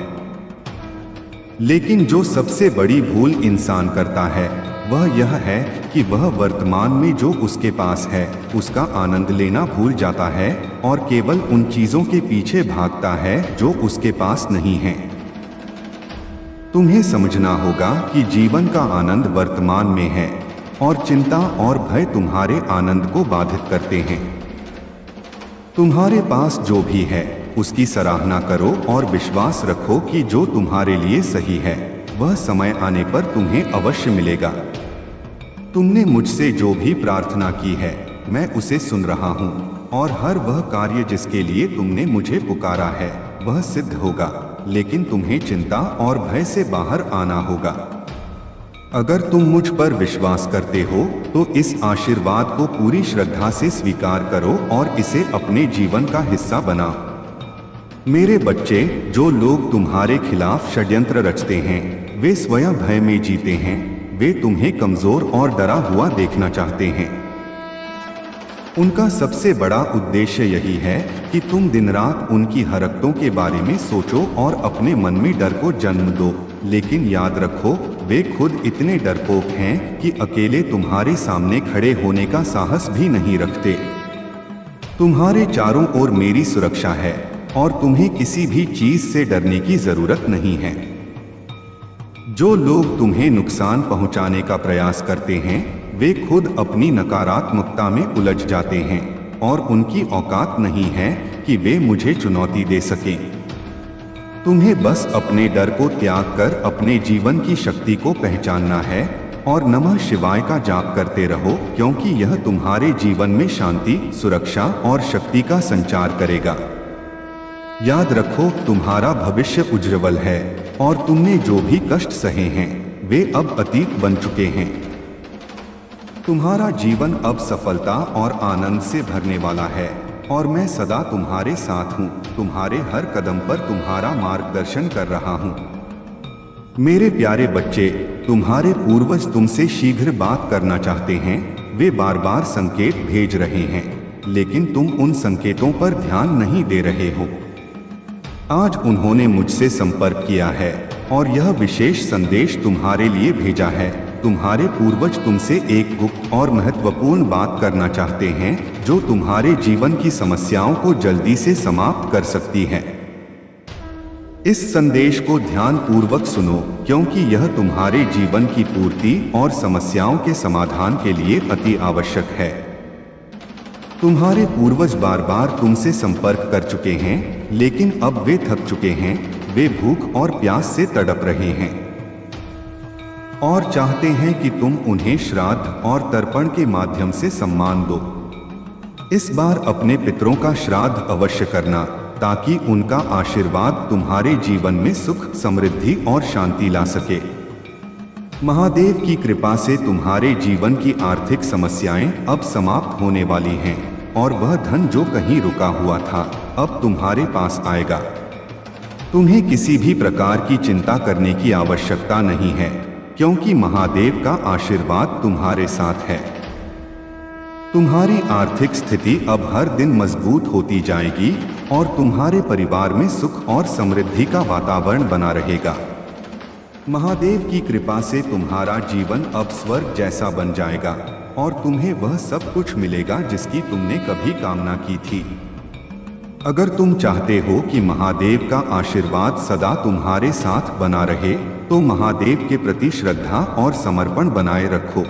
लेकिन जो सबसे बड़ी भूल इंसान करता है वह यह है कि वह वर्तमान में जो उसके पास है उसका आनंद लेना भूल जाता है और केवल उन चीजों के पीछे भागता है जो उसके पास नहीं है। तुम्हें समझना होगा कि जीवन का आनंद वर्तमान में है और चिंता और भय तुम्हारे आनंद को बाधित करते हैं। तुम्हारे पास जो भी है उसकी सराहना करो और विश्वास रखो कि जो तुम्हारे लिए सही है वह समय आने पर तुम्हें अवश्य मिलेगा। तुमने मुझसे जो भी प्रार्थना की है मैं उसे सुन रहा हूँ और हर वह कार्य जिसके लिए तुमने मुझे पुकारा है वह सिद्ध होगा, लेकिन तुम्हें चिंता और भय से बाहर आना होगा। अगर तुम मुझ पर विश्वास करते हो तो इस आशीर्वाद को पूरी श्रद्धा से स्वीकार करो और इसे अपने जीवन का हिस्सा बनाओ। मेरे बच्चे, जो लोग तुम्हारे खिलाफ षड्यंत्र रचते हैं वे स्वयं भय में जीते हैं। वे तुम्हें कमजोर और डरा हुआ देखना चाहते हैं। उनका सबसे बड़ा उद्देश्य यही है कि तुम दिन रात उनकी हरकतों के बारे में सोचो और अपने मन में डर को जन्म दो। लेकिन याद रखो, वे खुद इतने डरपोक हैं कि अकेले तुम्हारे सामने खड़े होने का साहस भी नहीं रखते। तुम्हारे चारों ओर मेरी सुरक्षा है और तुम्हें किसी भी चीज से डरने की जरूरत नहीं है। जो लोग तुम्हें नुकसान पहुंचाने का प्रयास करते हैं वे खुद अपनी नकारात्मकता में उलझ जाते हैं और उनकी औकात नहीं है कि वे मुझे चुनौती दे सकें। तुम्हें बस अपने डर को त्याग कर अपने जीवन की शक्ति को पहचानना है और नमः शिवाय का जाप करते रहो, क्योंकि यह तुम्हारे जीवन में शांति, सुरक्षा और शक्ति का संचार करेगा। याद रखो, तुम्हारा भविष्य उज्ज्वल है और तुमने जो भी कष्ट सहे हैं वे अब अतीत बन चुके हैं। तुम्हारा जीवन अब सफलता और आनंद से भरने वाला है और मैं सदा तुम्हारे साथ हूँ। तुम्हारे हर कदम पर तुम्हारा मार्गदर्शन कर रहा हूँ। मेरे प्यारे बच्चे, तुम्हारे पूर्वज तुमसे शीघ्र बात करना चाहते हैं। वे बार बार संकेत भेज रहे हैं, लेकिन तुम उन संकेतों पर ध्यान नहीं दे रहे हो। आज उन्होंने मुझसे संपर्क किया है और यह विशेष संदेश तुम्हारे लिए भेजा है। तुम्हारे पूर्वज तुमसे एक गुप्त और महत्वपूर्ण बात करना चाहते हैं जो तुम्हारे जीवन की समस्याओं को जल्दी से समाप्त कर सकती है। इस संदेश को ध्यान पूर्वक सुनो, क्योंकि यह तुम्हारे जीवन की पूर्ति और समस्याओं के समाधान के लिए अति आवश्यक है। तुम्हारे पूर्वज बार बार तुमसे संपर्क कर चुके हैं, लेकिन अब वे थक चुके हैं। वे भूख और प्यास से तड़प रहे हैं और चाहते हैं कि तुम उन्हें श्राद्ध और तर्पण के माध्यम से सम्मान दो। इस बार अपने पितरों का श्राद्ध अवश्य करना, ताकि उनका आशीर्वाद तुम्हारे जीवन में सुख, समृद्धि और शांति ला सके। महादेव की कृपा से तुम्हारे जीवन की आर्थिक समस्याएं अब समाप्त होने वाली हैं और वह धन जो कहीं रुका हुआ था अब तुम्हारे पास आएगा। तुम्हें किसी भी प्रकार की चिंता करने की आवश्यकता नहीं है, क्योंकि महादेव का आशीर्वाद तुम्हारे साथ है। तुम्हारी आर्थिक स्थिति अब हर दिन मजबूत होती जाएगी और तुम्हारे परिवार में सुख और समृद्धि का वातावरण बना रहेगा। महादेव की कृपा से तुम्हारा जीवन अब स्वर्ग जैसा बन जाएगा और तुम्हें वह सब कुछ मिलेगा जिसकी तुमने कभी कामना की थी। अगर तुम चाहते हो कि महादेव का आशीर्वाद सदा तुम्हारे साथ बना रहे, तो महादेव के प्रति श्रद्धा और समर्पण बनाए रखो।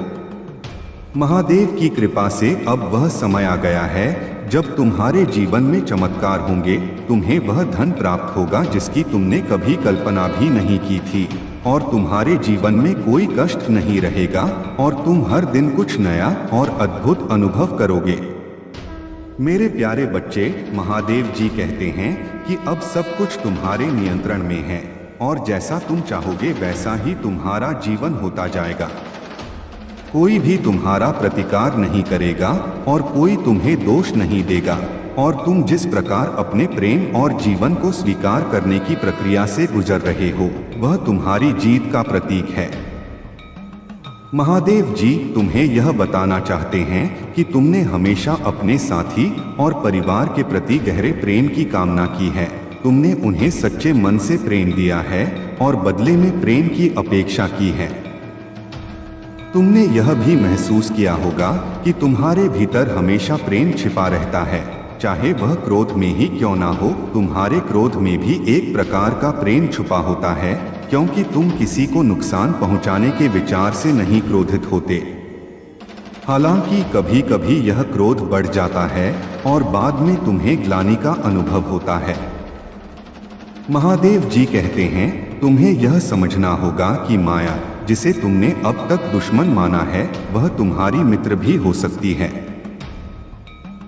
महादेव की कृपा से अब वह समय आ गया है जब तुम्हारे जीवन में चमत्कार होंगे। तुम्हें वह धन प्राप्त होगा जिसकी तुमने कभी कल्पना भी नहीं की थी और तुम्हारे जीवन में कोई कष्ट नहीं रहेगा और तुम हर दिन कुछ नया और अद्भुत अनुभव करोगे। मेरे प्यारे बच्चे, महादेव जी कहते हैं कि अब सब कुछ तुम्हारे नियंत्रण में है और जैसा तुम चाहोगे वैसा ही तुम्हारा जीवन होता जाएगा। कोई भी तुम्हारा प्रतिकार नहीं करेगा और कोई तुम्हें दोष नहीं देगा। और तुम जिस प्रकार अपने प्रेम और जीवन को स्वीकार करने की प्रक्रिया से गुजर रहे हो वह तुम्हारी जीत का प्रतीक है। महादेव जी तुम्हें यह बताना चाहते हैं कि तुमने हमेशा अपने साथी और परिवार के प्रति गहरे प्रेम की कामना की है। तुमने उन्हें सच्चे मन से प्रेम दिया है और बदले में प्रेम की अपेक्षा की है। तुमने यह भी महसूस किया होगा कि तुम्हारे भीतर हमेशा प्रेम छिपा रहता है, चाहे वह क्रोध में ही क्यों ना हो। तुम्हारे क्रोध में भी एक प्रकार का प्रेम छुपा होता है, क्योंकि तुम किसी को नुकसान पहुंचाने के विचार से नहीं क्रोधित होते। हालांकि कभी कभी यह क्रोध बढ़ जाता है और बाद में तुम्हें ग्लानि का अनुभव होता है। महादेव जी कहते हैं तुम्हें यह समझना होगा कि माया, जिसे तुमने अब तक दुश्मन माना है, वह तुम्हारी मित्र भी हो सकती है।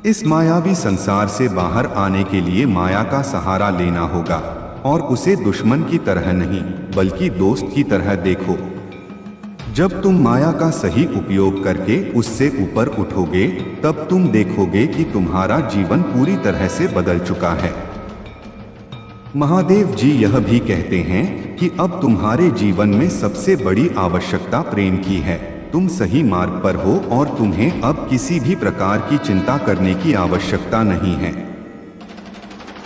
इस मायावी संसार से बाहर आने के लिए माया का सहारा लेना होगा और उसे दुश्मन की तरह नहीं बल्कि दोस्त की तरह देखो। जब तुम माया का सही उपयोग करके उससे ऊपर उठोगे तब तुम देखोगे कि तुम्हारा जीवन पूरी तरह से बदल चुका है। महादेव जी यह भी कहते हैं कि अब तुम्हारे जीवन में सबसे बड़ी आवश्यकता प्रेम की है। तुम सही मार्ग पर हो और तुम्हें अब किसी भी प्रकार की चिंता करने की आवश्यकता नहीं है।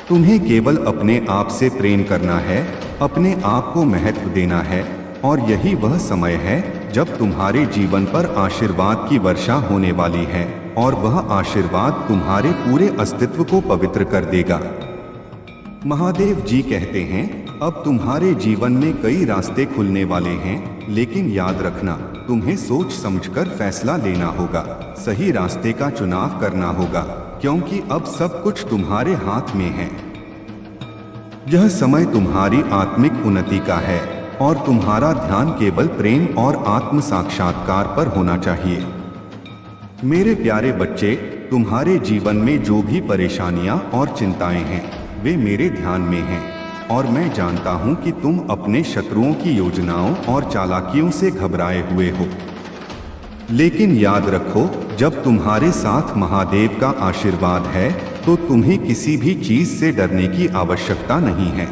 तुम्हें केवल अपने आप से प्रेम करना है, अपने आप को महत्व देना है और यही वह समय है जब तुम्हारे जीवन पर आशीर्वाद की वर्षा होने वाली है और वह आशीर्वाद तुम्हारे पूरे अस्तित्व को पवित्र कर देगा। महादेव जी कहते हैं अब तुम्हारे जीवन में कई रास्ते खुलने वाले हैं, लेकिन याद रखना तुम्हें सोच समझकर फैसला लेना होगा, सही रास्ते का चुनाव करना होगा, क्योंकि अब सब कुछ तुम्हारे हाथ में है। यह समय तुम्हारी आत्मिक उन्नति का है और तुम्हारा ध्यान केवल प्रेम और आत्म साक्षात्कार पर होना चाहिए। मेरे प्यारे बच्चे, तुम्हारे जीवन में जो भी परेशानियां और चिंताएं हैं वे मेरे ध्यान में हैं और मैं जानता हूं कि तुम अपने शत्रुओं की योजनाओं और चालाकियों से घबराए हुए हो। लेकिन याद रखो, जब तुम्हारे साथ महादेव का आशीर्वाद है तो तुम्हें किसी भी चीज से डरने की आवश्यकता नहीं है।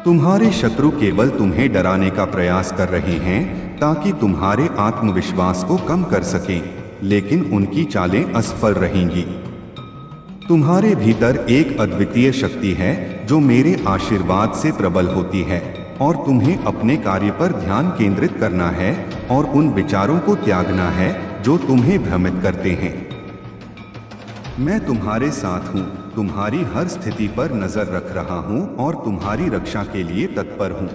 तुम्हारे शत्रु केवल तुम्हें डराने का प्रयास कर रहे हैं ताकि तुम्हारे आत्मविश्वास को कम कर सकें, लेकिन उनकी चालें असफल रहेंगी। तुम्हारे भीतर एक अद्वितीय शक्ति है जो मेरे आशीर्वाद से प्रबल होती है और तुम्हें अपने कार्य पर ध्यान केंद्रित करना है और उन विचारों को त्यागना है जो तुम्हें भ्रमित करते हैं। मैं तुम्हारे साथ हूँ, तुम्हारी हर स्थिति पर नजर रख रहा हूँ और तुम्हारी रक्षा के लिए तत्पर हूँ।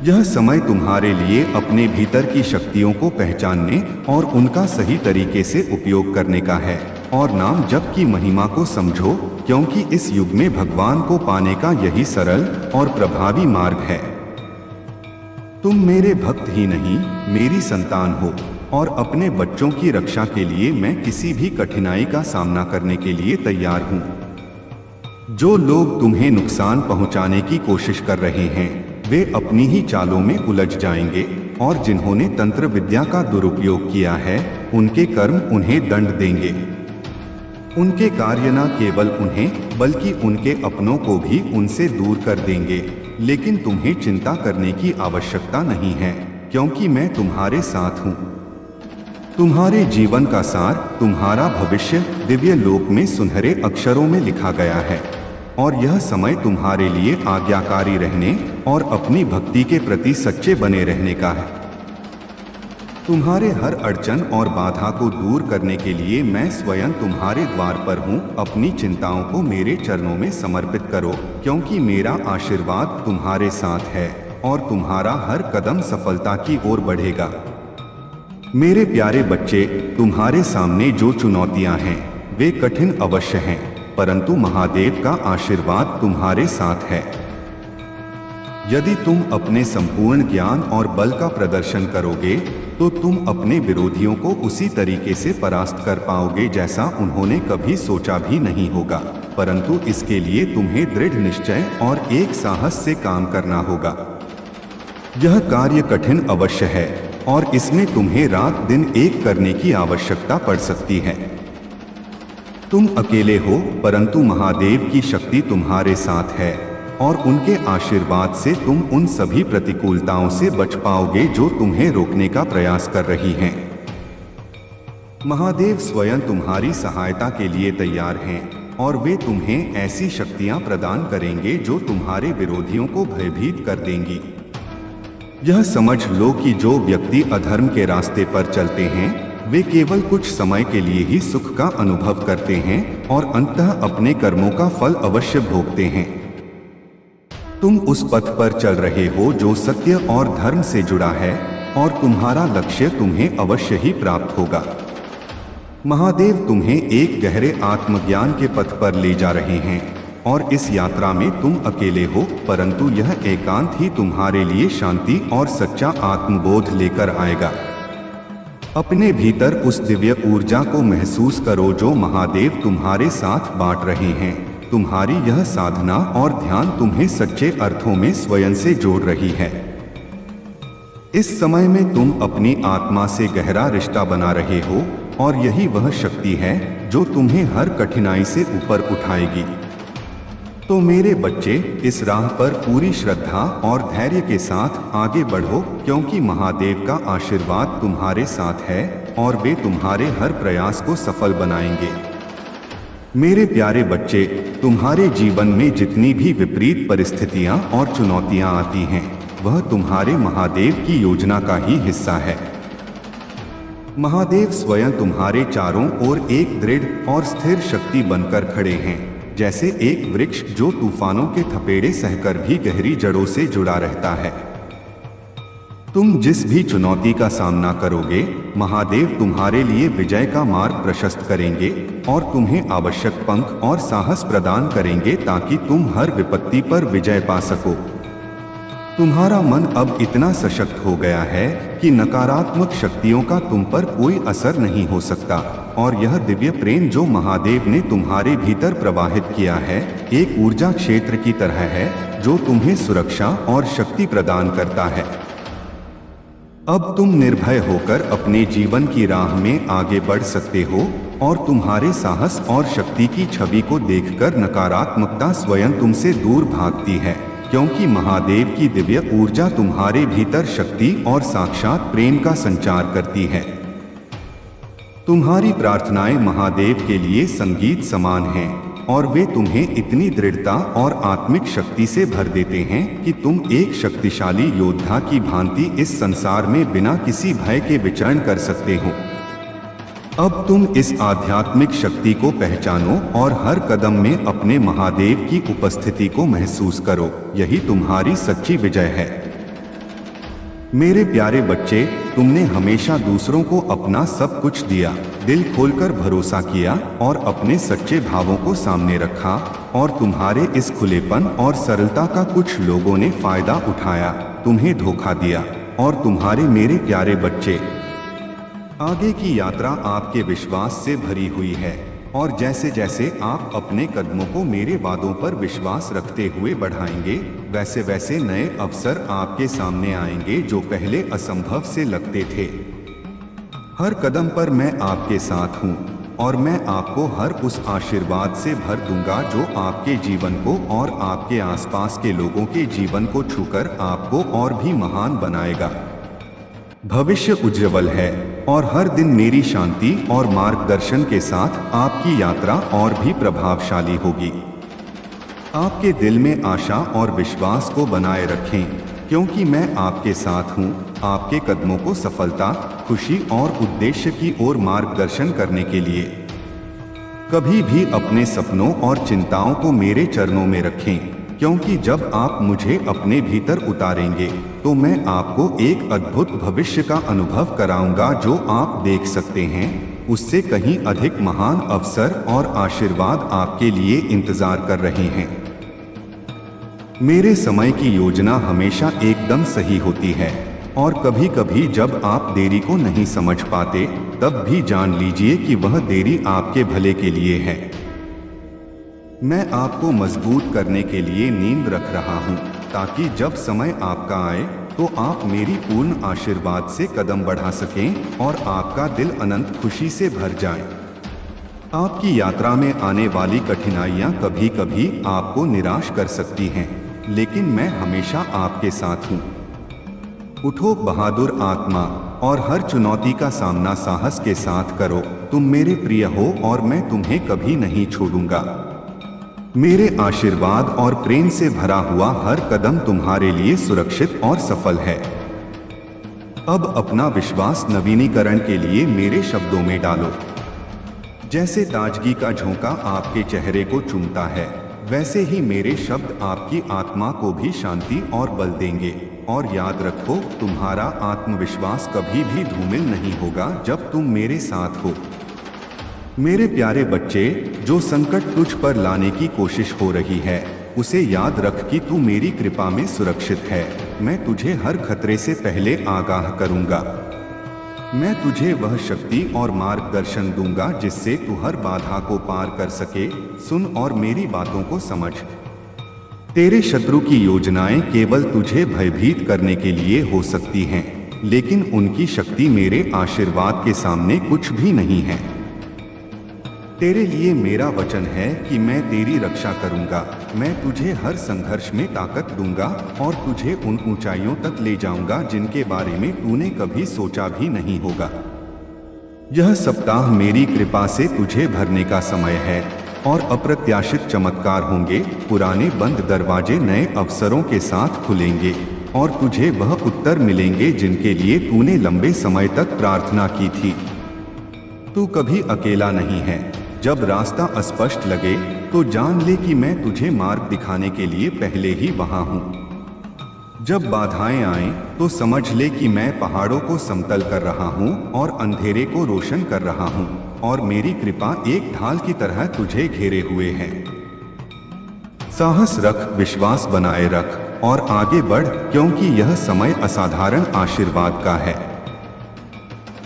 यह समय तुम्हारे लिए अपने भीतर की शक्तियों को पहचानने और उनका सही तरीके से उपयोग करने का है और नाम जप की महिमा को समझो, क्योंकि इस युग में भगवान को पाने का यही सरल और प्रभावी मार्ग है। तुम मेरे भक्त ही नहीं, मेरी संतान हो और अपने बच्चों की रक्षा के लिए मैं किसी भी कठिनाई का सामना करने के लिए तैयार हूँ। जो लोग तुम्हें नुकसान पहुँचाने की कोशिश कर रहे हैं वे अपनी ही चालों में उलझ जाएंगे और जिन्होंने तंत्र विद्या का दुरुपयोग किया है उनके कर्म उन्हें दंड देंगे। उनके कार्य न केवल उन्हें बल्कि उनके अपनों को भी उनसे दूर कर देंगे, लेकिन तुम्हें चिंता करने की आवश्यकता नहीं है, क्योंकि मैं तुम्हारे साथ हूँ। तुम्हारे जीवन का सार, तुम्हारा भविष्य दिव्य लोक में सुनहरे अक्षरों में लिखा गया है और यह समय तुम्हारे लिए आज्ञाकारी रहने और अपनी भक्ति के प्रति सच्चे बने रहने का है। तुम्हारे हर अड़चन और बाधा को दूर करने के लिए मैं स्वयं तुम्हारे द्वार पर हूँ। अपनी चिंताओं को मेरे चरणों में समर्पित करो, क्योंकि मेरा आशीर्वाद तुम्हारे साथ है और तुम्हारा हर कदम सफलता की ओर बढ़ेगा। मेरे प्यारे बच्चे, तुम्हारे सामने जो चुनौतियां हैं वे कठिन अवश्य हैं, परंतु महादेव का आशीर्वाद तुम्हारे साथ है। यदि तुम अपने संपूर्ण ज्ञान और बल का प्रदर्शन करोगे तो तुम अपने विरोधियों को उसी तरीके से परास्त कर पाओगे जैसा उन्होंने कभी सोचा भी नहीं होगा, परंतु इसके लिए तुम्हें दृढ़ निश्चय और एक साहस से काम करना होगा। यह कार्य कठिन अवश्य है और इसमें तुम्हें रात दिन एक करने की आवश्यकता पड़ सकती है। तुम अकेले हो, परंतु महादेव की शक्ति तुम्हारे साथ है और उनके आशीर्वाद से तुम उन सभी प्रतिकूलताओं से बच पाओगे जो तुम्हें रोकने का प्रयास कर रही हैं। महादेव स्वयं तुम्हारी सहायता के लिए तैयार हैं और वे तुम्हें ऐसी शक्तियां प्रदान करेंगे जो तुम्हारे विरोधियों को भयभीत कर देंगी। यह समझ लो कि जो व्यक्ति अधर्म के रास्ते पर चलते हैं वे केवल कुछ समय के लिए ही सुख का अनुभव करते हैं और अंततः अपने कर्मों का फल अवश्य भोगते हैं। तुम उस पथ पर चल रहे हो जो सत्य और धर्म से जुड़ा है और तुम्हारा लक्ष्य तुम्हें अवश्य ही प्राप्त होगा। महादेव तुम्हें एक गहरे आत्मज्ञान के पथ पर ले जा रहे हैं और इस यात्रा में तुम अकेले हो, परंतु यह एकांत ही तुम्हारे लिए शांति और सच्चा आत्मबोध लेकर आएगा। अपने भीतर उस दिव्य ऊर्जा को महसूस करो जो महादेव तुम्हारे साथ बांट रहे हैं। तुम्हारी यह साधना और ध्यान तुम्हें सच्चे अर्थों में स्वयं से जोड़ रही है। इस समय में तुम अपनी आत्मा से गहरा रिश्ता बना रहे हो और यही वह शक्ति है जो तुम्हें हर कठिनाई से ऊपर उठाएगी। तो मेरे बच्चे, इस राह पर पूरी श्रद्धा और धैर्य के साथ आगे बढ़ो, क्योंकि महादेव का आशीर्वाद तुम्हारे साथ है और वे तुम्हारे हर प्रयास को सफल बनाएंगे। मेरे प्यारे बच्चे, तुम्हारे जीवन में जितनी भी विपरीत परिस्थितियां और चुनौतियां आती हैं, वह तुम्हारे महादेव की योजना का ही हिस्सा है। महादेव स्वयं तुम्हारे चारों ओर एक दृढ़ और स्थिर शक्ति बनकर खड़े हैं, जैसे एक वृक्ष जो तूफानों के थपेड़े सहकर भी गहरी जड़ों से जुड़ा रहता है। तुम जिस भी चुनौती का सामना करोगे, महादेव तुम्हारे लिए विजय का मार्ग प्रशस्त करेंगे और तुम्हें आवश्यक पंख और साहस प्रदान करेंगे ताकि तुम हर विपत्ति पर विजय पा सको। तुम्हारा मन अब इतना सशक्त हो गया है कि नकारात्मक शक्तियों का तुम पर कोई असर नहीं हो सकता और यह दिव्य प्रेम जो महादेव ने तुम्हारे भीतर प्रवाहित किया है, एक ऊर्जा क्षेत्र की तरह है जो तुम्हें सुरक्षा और शक्ति प्रदान करता है। अब तुम निर्भय होकर अपने जीवन की राह में आगे बढ़ सकते हो और तुम्हारे साहस और शक्ति की छवि को देखकर नकारात्मकता स्वयं तुमसे दूर भागती है, क्योंकि महादेव की दिव्य ऊर्जा तुम्हारे भीतर शक्ति और साक्षात प्रेम का संचार करती है। तुम्हारी प्रार्थनाएं महादेव के लिए संगीत समान हैं और वे तुम्हें इतनी दृढ़ता और आत्मिक शक्ति से भर देते हैं कि तुम एक शक्तिशाली योद्धा की भांति इस संसार में बिना किसी भय के विचरण कर सकते हो। अब तुम इस आध्यात्मिक शक्ति को पहचानो और हर कदम में अपने महादेव की उपस्थिति को महसूस करो। यही तुम्हारी सच्ची विजय है। मेरे प्यारे बच्चे, तुमने हमेशा दूसरों को अपना सब कुछ दिया, दिल खोलकर भरोसा किया और अपने सच्चे भावों को सामने रखा और तुम्हारे इस खुलेपन और सरलता का कुछ लोगों ने फायदा उठाया, तुम्हें धोखा दिया। और तुम्हारे मेरे प्यारे बच्चे, आगे की यात्रा आपके विश्वास से भरी हुई है और जैसे जैसे आप अपने कदमों को मेरे वादों पर विश्वास रखते हुए बढ़ाएंगे, वैसे वैसे नए अवसर आपके सामने आएंगे जो पहले असंभव से लगते थे। हर कदम पर मैं आपके साथ हूँ और मैं आपको हर उस आशीर्वाद से भर दूंगा जो आपके जीवन को और आपके आसपास के लोगों के जीवन को छूकर आपको और भी महान बनाएगा। भविष्य उज्ज्वल है और हर दिन मेरी शांति और मार्गदर्शन के साथ आपकी यात्रा और भी प्रभावशाली होगी। आपके दिल में आशा और विश्वास को बनाए रखें, क्योंकि मैं आपके साथ हूँ, आपके कदमों को सफलता, खुशी और उद्देश्य की ओर मार्गदर्शन करने के लिए। कभी भी अपने सपनों और चिंताओं को मेरे चरणों में रखें, क्योंकि जब आप मुझे अपने भीतर उतारेंगे तो मैं आपको एक अद्भुत भविष्य का अनुभव कराऊंगा जो आप देख सकते हैं। उससे कहीं अधिक महान अवसर और आशीर्वाद आपके लिए इंतजार कर रहे हैं। मेरे समय की योजना हमेशा एकदम सही होती है और कभी कभी जब आप देरी को नहीं समझ पाते, तब भी जान लीजिए कि वह देरी आपके भले के लिए है। मैं आपको मजबूत करने के लिए नींद रख रहा हूँ, ताकि जब समय आपका आए तो आप मेरी पूर्ण आशीर्वाद से कदम बढ़ा सकें और आपका दिल अनंत खुशी से भर जाए। आपकी यात्रा में आने वाली कठिनाइयां कभी कभी आपको निराश कर सकती हैं, लेकिन मैं हमेशा आपके साथ हूँ। उठो बहादुर आत्मा और हर चुनौती का सामना साहस के साथ करो। तुम मेरे प्रिय हो और मैं तुम्हें कभी नहीं छोड़ूंगा। मेरे आशीर्वाद और प्रेम से भरा हुआ हर कदम तुम्हारे लिए सुरक्षित और सफल है। अब अपना विश्वास नवीनीकरण के लिए मेरे शब्दों में डालो। जैसे ताजगी का झोंका आपके चेहरे को चूमता है, वैसे ही मेरे शब्द आपकी आत्मा को भी शांति और बल देंगे। और याद रखो, तुम्हारा आत्मविश्वास कभी भी धूमिल नहीं होगा जब तुम मेरे साथ हो। मेरे प्यारे बच्चे, जो संकट तुझ पर लाने की कोशिश हो रही है, उसे याद रख कि तू मेरी कृपा में सुरक्षित है। मैं तुझे हर खतरे से पहले आगाह करूंगा। मैं तुझे वह शक्ति और मार्गदर्शन दूंगा जिससे तू हर बाधा को पार कर सके। सुन और मेरी बातों को समझ। तेरे शत्रु की योजनाएं केवल तुझे भयभीत करने के लिए हो सकती हैं, लेकिन उनकी शक्ति मेरे आशीर्वाद के सामने कुछ भी नहीं है। तेरे लिए मेरा वचन है कि मैं तेरी रक्षा करूंगा। मैं तुझे हर संघर्ष में ताकत दूंगा और तुझे उन ऊंचाइयों तक ले जाऊंगा जिनके बारे में तूने कभी सोचा भी नहीं होगा। यह सप्ताह मेरी कृपा से तुझे भरने का समय है और अप्रत्याशित चमत्कार होंगे। पुराने बंद दरवाजे नए अवसरों के साथ खुलेंगे और तुझे वह उत्तर मिलेंगे जिनके लिए तूने लंबे समय तक प्रार्थना की थी। तू कभी अकेला नहीं है। जब रास्ता अस्पष्ट लगे तो जान ले कि मैं तुझे मार्ग दिखाने के लिए पहले ही वहां हूं। जब बाधाएं आएं तो समझ ले कि मैं पहाड़ों को समतल कर रहा हूं और अंधेरे को रोशन कर रहा हूं, और मेरी कृपा एक ढाल की तरह तुझे घेरे हुए है। साहस रख, विश्वास बनाए रख और आगे बढ़, क्योंकि यह समय असाधारण आशीर्वाद का है।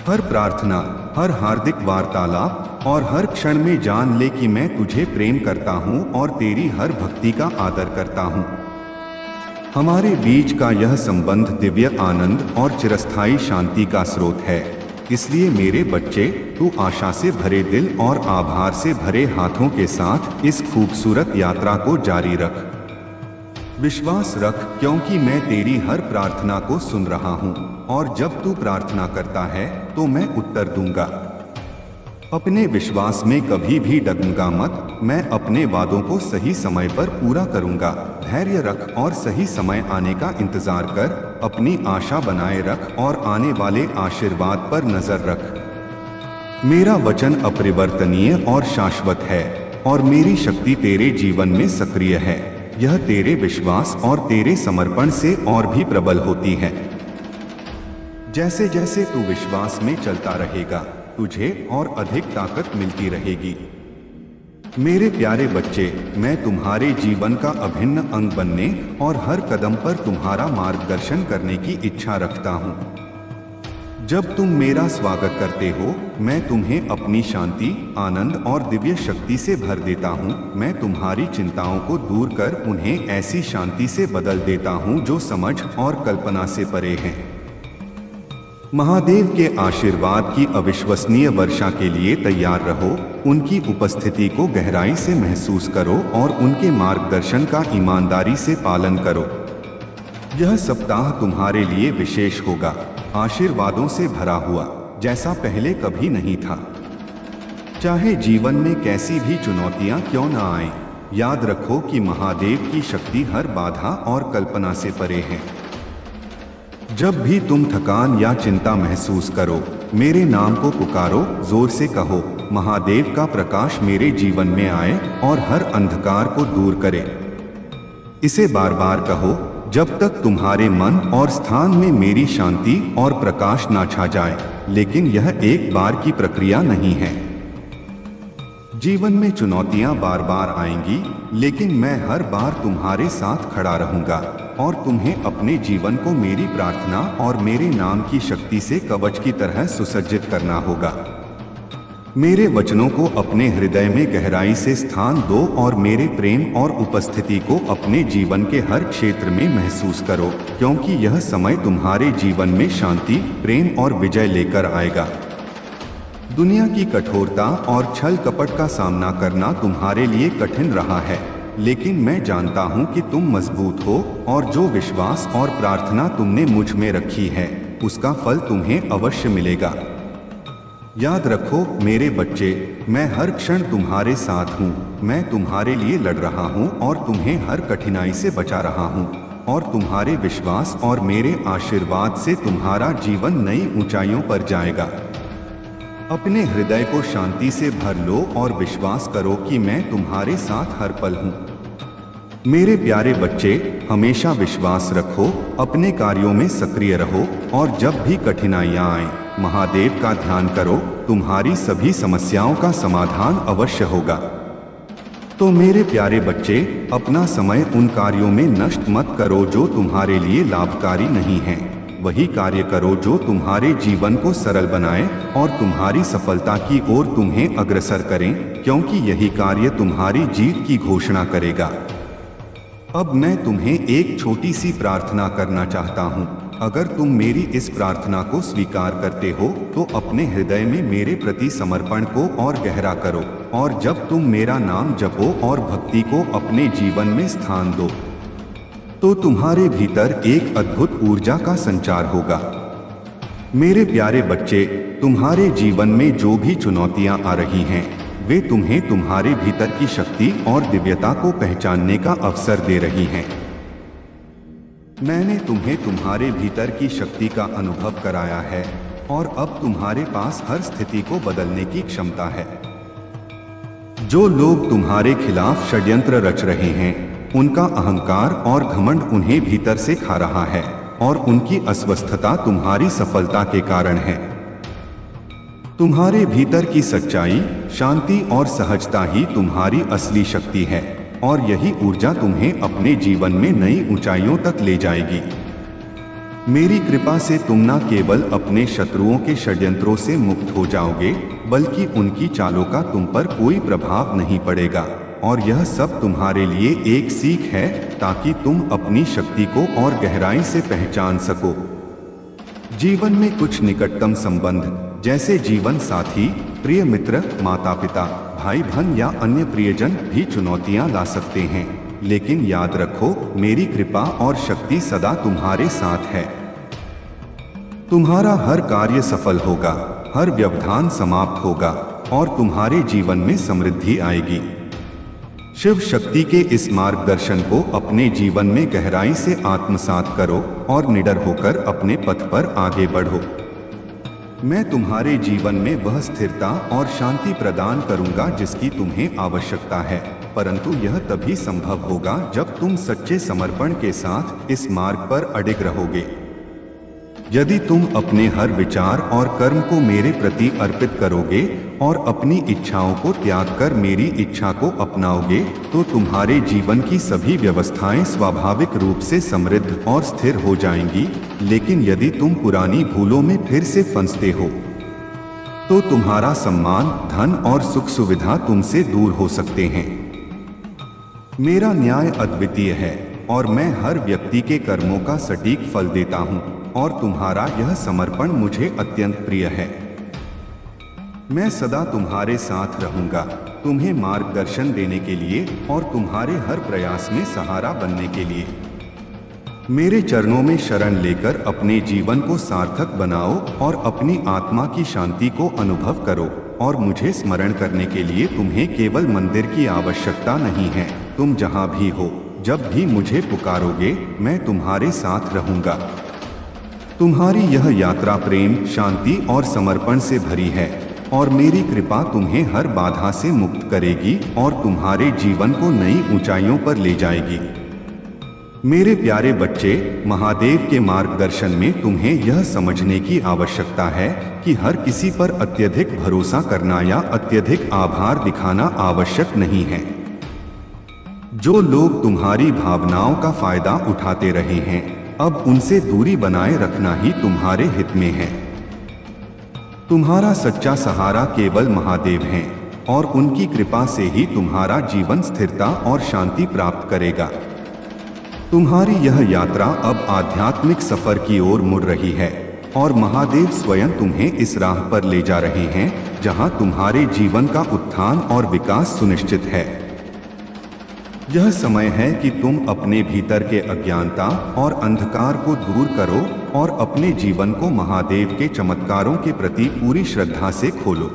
हर प्रार्थना, हर हार्दिक वार्तालाप और हर क्षण में जान ले कि मैं तुझे प्रेम करता हूं और तेरी हर भक्ति का आदर करता हूं। हमारे बीच का यह संबंध दिव्य आनंद और चिरस्थायी शांति का स्रोत है। इसलिए मेरे बच्चे, तू आशा से भरे दिल और आभार से भरे हाथों के साथ इस खूबसूरत यात्रा को जारी रख। विश्वास रख, क्योंकि मैं तेरी हर प्रार्थना को सुन रहा हूं और जब तू प्रार्थना करता है तो मैं उत्तर दूंगा। अपने विश्वास में कभी भी डगमगा मत। मैं अपने वादों को सही समय पर पूरा करूंगा। धैर्य रख और सही समय आने का इंतजार कर। अपनी आशा बनाए रख और आने वाले आशीर्वाद पर नजर रख। मेरा वचन अपरिवर्तनीय और शाश्वत है और मेरी शक्ति तेरे जीवन में सक्रिय है। यह तेरे विश्वास और तेरे समर्पण से और भी प्रबल होती है। जैसे जैसे तू विश्वास में चलता रहेगा, तुझे और अधिक ताकत मिलती रहेगी। मेरे प्यारे बच्चे, मैं तुम्हारे जीवन का अभिन्न अंग बनने और हर कदम पर तुम्हारा मार्गदर्शन करने की इच्छा रखता हूँ। जब तुम मेरा स्वागत करते हो, मैं तुम्हें अपनी शांति, आनंद और दिव्य शक्ति से भर देता हूँ। मैं तुम्हारी चिंताओं को दूर कर उन्हें ऐसी शांति से बदल देता हूँ जो समझ और कल्पना से परे है। महादेव के आशीर्वाद की अविश्वसनीय वर्षा के लिए तैयार रहो। उनकी उपस्थिति को गहराई से महसूस करो और उनके मार्गदर्शन का ईमानदारी से पालन करो। यह सप्ताह तुम्हारे लिए विशेष होगा, आशीर्वादों से भरा हुआ, जैसा पहले कभी नहीं था। चाहे जीवन में कैसी भी चुनौतियां क्यों न आएं, याद रखो कि महादेव की शक्ति हर बाधा और कल्पना से परे है। जब भी तुम थकान या चिंता महसूस करो, मेरे नाम को पुकारो, जोर से कहो, महादेव का प्रकाश मेरे जीवन में आए और हर अंधकार को दूर करे। इसे बार बार कहो जब तक तुम्हारे मन और स्थान में मेरी शांति और प्रकाश ना छा जाए। लेकिन यह एक बार की प्रक्रिया नहीं है। जीवन में चुनौतियां बार बार आएंगी, लेकिन मैं हर बार तुम्हारे साथ खड़ा रहूंगा और तुम्हें अपने जीवन को मेरी प्रार्थना और मेरे नाम की शक्ति से कवच की तरह सुसज्जित करना होगा। मेरे वचनों को अपने हृदय में गहराई से स्थान दो और मेरे प्रेम और उपस्थिति को अपने जीवन के हर क्षेत्र में महसूस करो, क्योंकि यह समय तुम्हारे जीवन में शांति, प्रेम और विजय लेकर आएगा। दुनिया की कठोरता और छल कपट का सामना करना तुम्हारे लिए कठिन रहा है, लेकिन मैं जानता हूँ कि तुम मजबूत हो और जो विश्वास और प्रार्थना तुमने मुझ में रखी है उसका फल तुम्हें अवश्य मिलेगा। याद रखो मेरे बच्चे, मैं हर क्षण तुम्हारे साथ हूँ। मैं तुम्हारे लिए लड़ रहा हूँ और तुम्हें हर कठिनाई से बचा रहा हूँ, और तुम्हारे विश्वास और मेरे आशीर्वाद से तुम्हारा जीवन नई ऊंचाइयों पर जाएगा। अपने हृदय को शांति से भर लो और विश्वास करो कि मैं तुम्हारे साथ हर पल हूँ। मेरे प्यारे बच्चे, हमेशा विश्वास रखो, अपने कार्यों में सक्रिय रहो, और जब भी कठिनाइयाँ आएं, महादेव का ध्यान करो। तुम्हारी सभी समस्याओं का समाधान अवश्य होगा। तो मेरे प्यारे बच्चे, अपना समय उन कार्यों में नष्ट मत करो जो तुम्हारे लिए लाभकारी नहीं हैं। वही कार्य करो जो तुम्हारे जीवन को सरल बनाए और तुम्हारी सफलता की ओर तुम्हें अग्रसर करें, क्योंकि यही कार्य तुम्हारी जीत की घोषणा करेगा। अब मैं तुम्हें एक छोटी सी प्रार्थना करना चाहता हूँ। अगर तुम मेरी इस प्रार्थना को स्वीकार करते हो तो अपने हृदय में मेरे प्रति समर्पण को और गहरा करो, और जब तुम मेरा नाम जपो और भक्ति को अपने जीवन में स्थान दो तो तुम्हारे भीतर एक अद्भुत ऊर्जा का संचार होगा। मेरे प्यारे बच्चे, तुम्हारे जीवन में जो भी चुनौतियां आ रही हैं, वे तुम्हें तुम्हारे भीतर की शक्ति और दिव्यता को पहचानने का अवसर दे रही हैं। मैंने तुम्हें तुम्हारे भीतर की शक्ति का अनुभव कराया है और अब तुम्हारे पास हर स्थिति को बदलने की क्षमता है। जो लोग तुम्हारे खिलाफ षड्यंत्र रच रहे हैं, उनका अहंकार और घमंड उन्हें भीतर से खा रहा है, और उनकी अस्वस्थता तुम्हारी सफलता के कारण है। तुम्हारे भीतर की सच्चाई, शांति और सहजता ही तुम्हारी असली शक्ति है, और यही ऊर्जा तुम्हें अपने जीवन में नई ऊंचाइयों तक ले जाएगी। मेरी कृपा से तुम न केवल अपने शत्रुओं के षड्यंत्रों से मुक्त हो जाओगे, बल्कि उनकी चालों का तुम पर कोई प्रभाव नहीं पड़ेगा। और यह सब तुम्हारे लिए एक सीख है, ताकि तुम अपनी शक्ति को और गहराई से पहचान सको। जीवन में कुछ निकटतम संबंध, जैसे जीवन साथी, प्रिय मित्र, माता पिता, भाई बहन या अन्य प्रियजन भी चुनौतियां ला सकते हैं, लेकिन याद रखो, मेरी कृपा और शक्ति सदा तुम्हारे साथ है। तुम्हारा हर कार्य सफल होगा, हर व्यवधान समाप्त होगा, और तुम्हारे जीवन में समृद्धि आएगी। शिव शक्ति के इस मार्गदर्शन को अपने जीवन में गहराई से आत्मसात करो और निडर होकर अपने पथ पर आगे बढ़ो। मैं तुम्हारे जीवन में वह स्थिरता और शांति प्रदान करूंगा जिसकी तुम्हें आवश्यकता है, परंतु यह तभी संभव होगा जब तुम सच्चे समर्पण के साथ इस मार्ग पर अडिग रहोगे। यदि तुम अपने हर विचार और कर्म को मेरे प्रति अर्पित करोगे और अपनी इच्छाओं को त्याग कर मेरी इच्छा को अपनाओगे, तो तुम्हारे जीवन की सभी व्यवस्थाएं स्वाभाविक रूप से समृद्ध और स्थिर हो जाएंगी। लेकिन यदि तुम पुरानी भूलों में फिर से फंसते हो, तो तुम्हारा सम्मान, धन और सुख सुविधा तुमसे दूर हो सकते हैं। मेरा न्याय अद्वितीय है और मैं हर व्यक्ति के कर्मों का सटीक फल देता हूँ, और तुम्हारा यह समर्पण मुझे अत्यंत प्रिय है। मैं सदा तुम्हारे साथ रहूंगा, तुम्हें मार्गदर्शन देने के लिए और तुम्हारे हर प्रयास में सहारा बनने के लिए। मेरे चरणों में शरण लेकर अपने जीवन को सार्थक बनाओ और अपनी आत्मा की शांति को अनुभव करो। और मुझे स्मरण करने के लिए तुम्हें केवल मंदिर की आवश्यकता नहीं है। तुम जहाँ भी हो, जब भी मुझे पुकारोगे, मैं तुम्हारे साथ रहूंगा। तुम्हारी यह यात्रा प्रेम, शांति और समर्पण से भरी है, और मेरी कृपा तुम्हें हर बाधा से मुक्त करेगी और तुम्हारे जीवन को नई ऊंचाइयों पर ले जाएगी। मेरे प्यारे बच्चे, महादेव के मार्गदर्शन में तुम्हें यह समझने की आवश्यकता है कि हर किसी पर अत्यधिक भरोसा करना या अत्यधिक आभार दिखाना आवश्यक नहीं है। जो लोग तुम्हारी भावनाओं का फायदा उठाते रहे हैं, अब उनसे दूरी बनाए रखना ही तुम्हारे हित में है। तुम्हारा सच्चा सहारा केवल महादेव हैं, और उनकी कृपा से ही तुम्हारा जीवन स्थिरता और शांति प्राप्त करेगा। तुम्हारी यह यात्रा अब आध्यात्मिक सफर की ओर मुड़ रही है, और महादेव स्वयं तुम्हें इस राह पर ले जा रहे हैं जहां तुम्हारे जीवन का उत्थान और विकास सुनिश्चित है। यह समय है कि तुम अपने भीतर के अज्ञानता और अंधकार को दूर करो और अपने जीवन को महादेव के चमत्कारों के प्रति पूरी श्रद्धा से खोलो।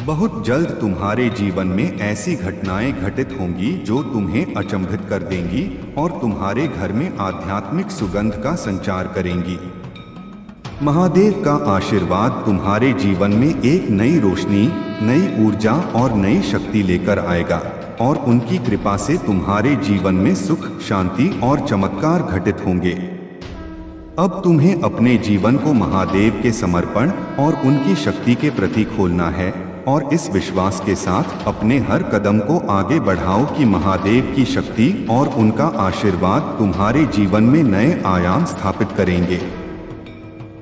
बहुत जल्द तुम्हारे जीवन में ऐसी घटनाएं घटित होंगी जो तुम्हें अचंभित कर देंगी और तुम्हारे घर में आध्यात्मिक सुगंध का संचार करेंगी। महादेव का आशीर्वाद तुम्हारे जीवन में एक नई रोशनी, नई ऊर्जा और नई शक्ति लेकर आएगा और उनकी कृपा से तुम्हारे जीवन में सुख, शांति और चमत्कार घटित होंगे। अब तुम्हें अपने जीवन को महादेव के समर्पण और उनकी शक्ति के प्रति खोलना है और इस विश्वास के साथ अपने हर कदम को आगे बढ़ाओ कि महादेव की शक्ति और उनका आशीर्वाद तुम्हारे जीवन में नए आयाम स्थापित करेंगे।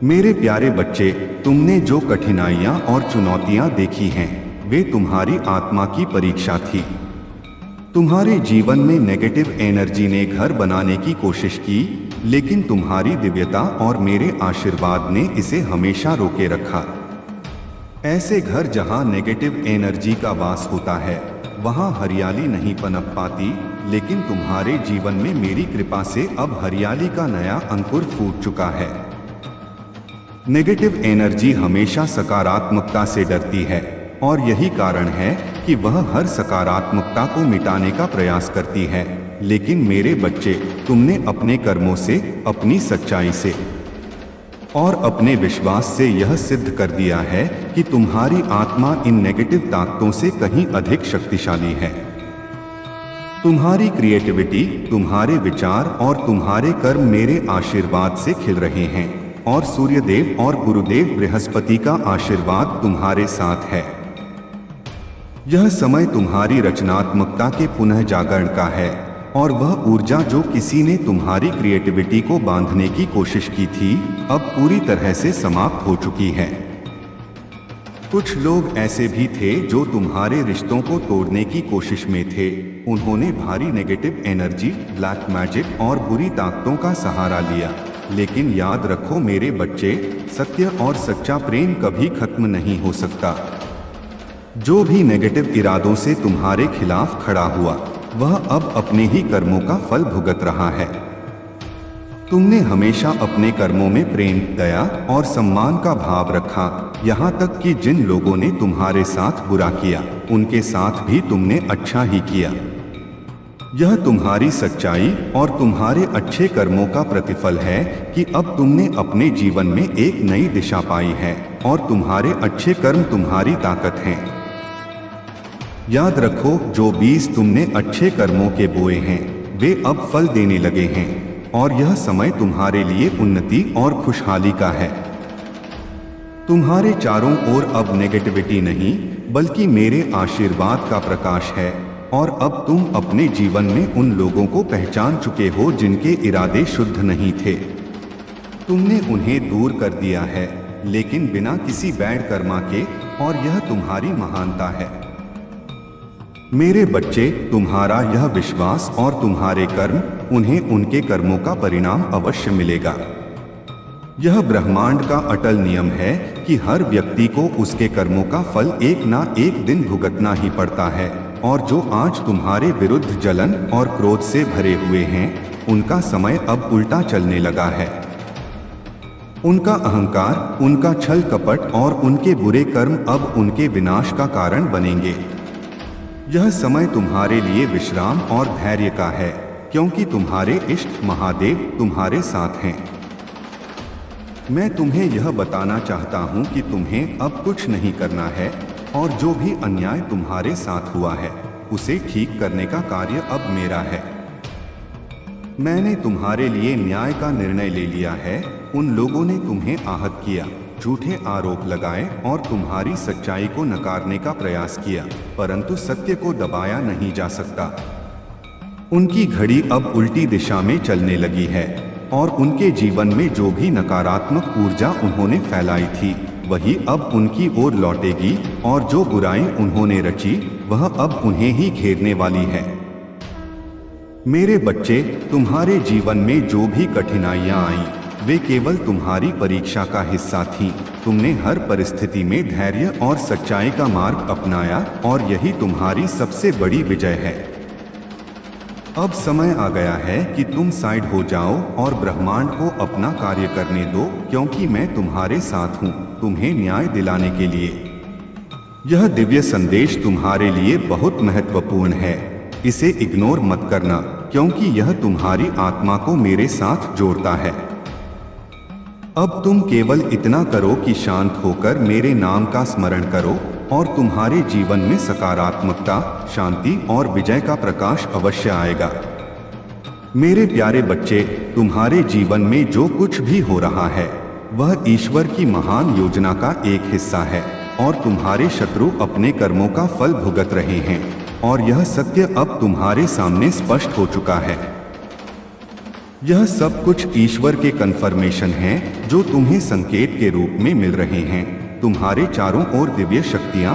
मेरे प्यारे बच्चे, तुमने जो कठिनाइयां और चुनौतियां देखी हैं, वे तुम्हारी आत्मा की परीक्षा थी। तुम्हारे जीवन में नेगेटिव एनर्जी ने घर बनाने की कोशिश की, लेकिन तुम्हारी दिव्यता और मेरे आशीर्वाद ने इसे हमेशा रोके रखा। ऐसे घर जहां नेगेटिव एनर्जी का वास होता है, वहां हरियाली नहीं पनप पाती, लेकिन तुम्हारे जीवन में मेरी कृपा से अब हरियाली का नया अंकुर फूट चुका है। नेगेटिव एनर्जी हमेशा सकारात्मकता से डरती है और यही कारण है कि वह हर सकारात्मकता को मिटाने का प्रयास करती है। लेकिन मेरे बच्चे, तुमने अपने कर्मों से, अपनी सच्चाई से और अपने विश्वास से यह सिद्ध कर दिया है कि तुम्हारी आत्मा इन नेगेटिव ताकतों से कहीं अधिक शक्तिशाली है। तुम्हारी क्रिएटिविटी, तुम्हारे विचार और तुम्हारे कर्म मेरे आशीर्वाद से खिल रहे हैं और सूर्यदेव और गुरुदेव बृहस्पति का आशीर्वाद तुम्हारे साथ है। यह समय तुम्हारी रचनात्मकता के पुनः जागरण का है और वह ऊर्जा जो किसी ने तुम्हारी क्रिएटिविटी को बांधने की कोशिश की थी, अब पूरी तरह से समाप्त हो चुकी है। कुछ लोग ऐसे भी थे जो तुम्हारे रिश्तों को तोड़ने की कोशिश में थे। उन्होंने भारी नेगेटिव एनर्जी, ब्लैक मैजिक और बुरी ताकतों का सहारा लिया। लेकिन याद रखो मेरे बच्चे, सत्य और सच्चा प्रेम कभी खत्म नहीं हो सकता। जो भी नेगेटिव इरादों से तुम्हारे खिलाफ खड़ा हुआ, वह अब अपने ही कर्मों का फल भुगत रहा है। तुमने हमेशा अपने कर्मों में प्रेम, दया और सम्मान का भाव रखा, यहाँ तक कि जिन लोगों ने तुम्हारे साथ बुरा किया, उनके साथ भी तुमने अच्छा ही किया। यह तुम्हारी सच्चाई और तुम्हारे अच्छे कर्मों का प्रतिफल है कि अब तुमने अपने जीवन में एक नई दिशा पाई है और तुम्हारे अच्छे कर्म तुम्हारी ताकत हैं। याद रखो, जो बीज तुमने अच्छे कर्मों के बोए हैं, वे अब फल देने लगे हैं और यह समय तुम्हारे लिए उन्नति और खुशहाली का है। तुम्हारे चारों ओर अब नेगेटिविटी नहीं, बल्कि मेरे आशीर्वाद का प्रकाश है और अब तुम अपने जीवन में उन लोगों को पहचान चुके हो जिनके इरादे शुद्ध नहीं थे। तुमने उन्हें दूर कर दिया है, लेकिन बिना किसी बैड कर्मा के, और यह तुम्हारी महानता है। मेरे बच्चे, तुम्हारा यह विश्वास और तुम्हारे कर्म, उन्हें उनके कर्मों का परिणाम अवश्य मिलेगा। यह ब्रह्मांड का अटल नियम है कि हर व्यक्ति को उसके कर्मों का फल एक ना एक दिन भुगतना ही पड़ता है, और जो आज तुम्हारे विरुद्ध जलन और क्रोध से भरे हुए हैं, उनका समय अब उल्टा चलने लगा है। उनका अहंकार, उनका छल कपट और उनके बुरे कर्म अब उनके विनाश का कारण बनेंगे। यह समय तुम्हारे लिए विश्राम और धैर्य का है, क्योंकि तुम्हारे इष्ट महादेव तुम्हारे साथ हैं। मैं तुम्हें यह बताना चाहता हूँ कि तुम्हें अब कुछ नहीं करना है और जो भी अन्याय तुम्हारे साथ हुआ है, उसे ठीक करने का कार्य अब मेरा है। मैंने तुम्हारे लिए न्याय का निर्णय ले लिया है। उन लोगों ने तुम्हें आहत किया, झूठे आरोप लगाए और तुम्हारी सच्चाई को नकारने का प्रयास किया, परंतु सत्य को दबाया नहीं जा सकता। उनकी घड़ी अब उल्टी दिशा में चलने लगी है और उनके जीवन में जो भी नकारात्मक ऊर्जा उन्होंने फैलाई थी, वही अब उनकी ओर लौटेगी, और जो बुराई उन्होंने रची, वह अब उन्हें ही घेरने वाली है। मेरे बच्चे, तुम्हारे जीवन में जो भी कठिनाइयां आईं, वे केवल तुम्हारी परीक्षा का हिस्सा थीं। तुमने हर परिस्थिति में धैर्य और सच्चाई का मार्ग अपनाया और यही तुम्हारी सबसे बड़ी विजय है। अब समय आ गया है कि तुम साइड हो जाओ और ब्रह्मांड को अपना कार्य करने दो, क्योंकि मैं तुम्हारे साथ हूँ, तुम्हें न्याय दिलाने के लिए। यह दिव्य संदेश तुम्हारे लिए बहुत महत्वपूर्ण है। इसे इग्नोर मत करना, क्योंकि यह तुम्हारी आत्मा को मेरे साथ जोड़ता है। अब तुम केवल इतना करो कि शांत होकर मेरे नाम का स्मरण करो और तुम्हारे जीवन में सकारात्मकता, शांति और विजय का प्रकाश अवश्य आएगा। मेरे प्यारे बच्चे, तुम्हारे जीवन में जो कुछ भी हो रहा है वह ईश्वर की महान योजना का एक हिस्सा है और तुम्हारे शत्रु अपने कर्मों का फल भुगत रहे हैं और यह सत्य अब तुम्हारे सामने स्पष्ट हो चुका है। यह सब कुछ ईश्वर के कन्फर्मेशन हैं जो तुम्हें संकेत के रूप में मिल रहे हैं। तुम्हारे चारों ओर दिव्य शक्तियां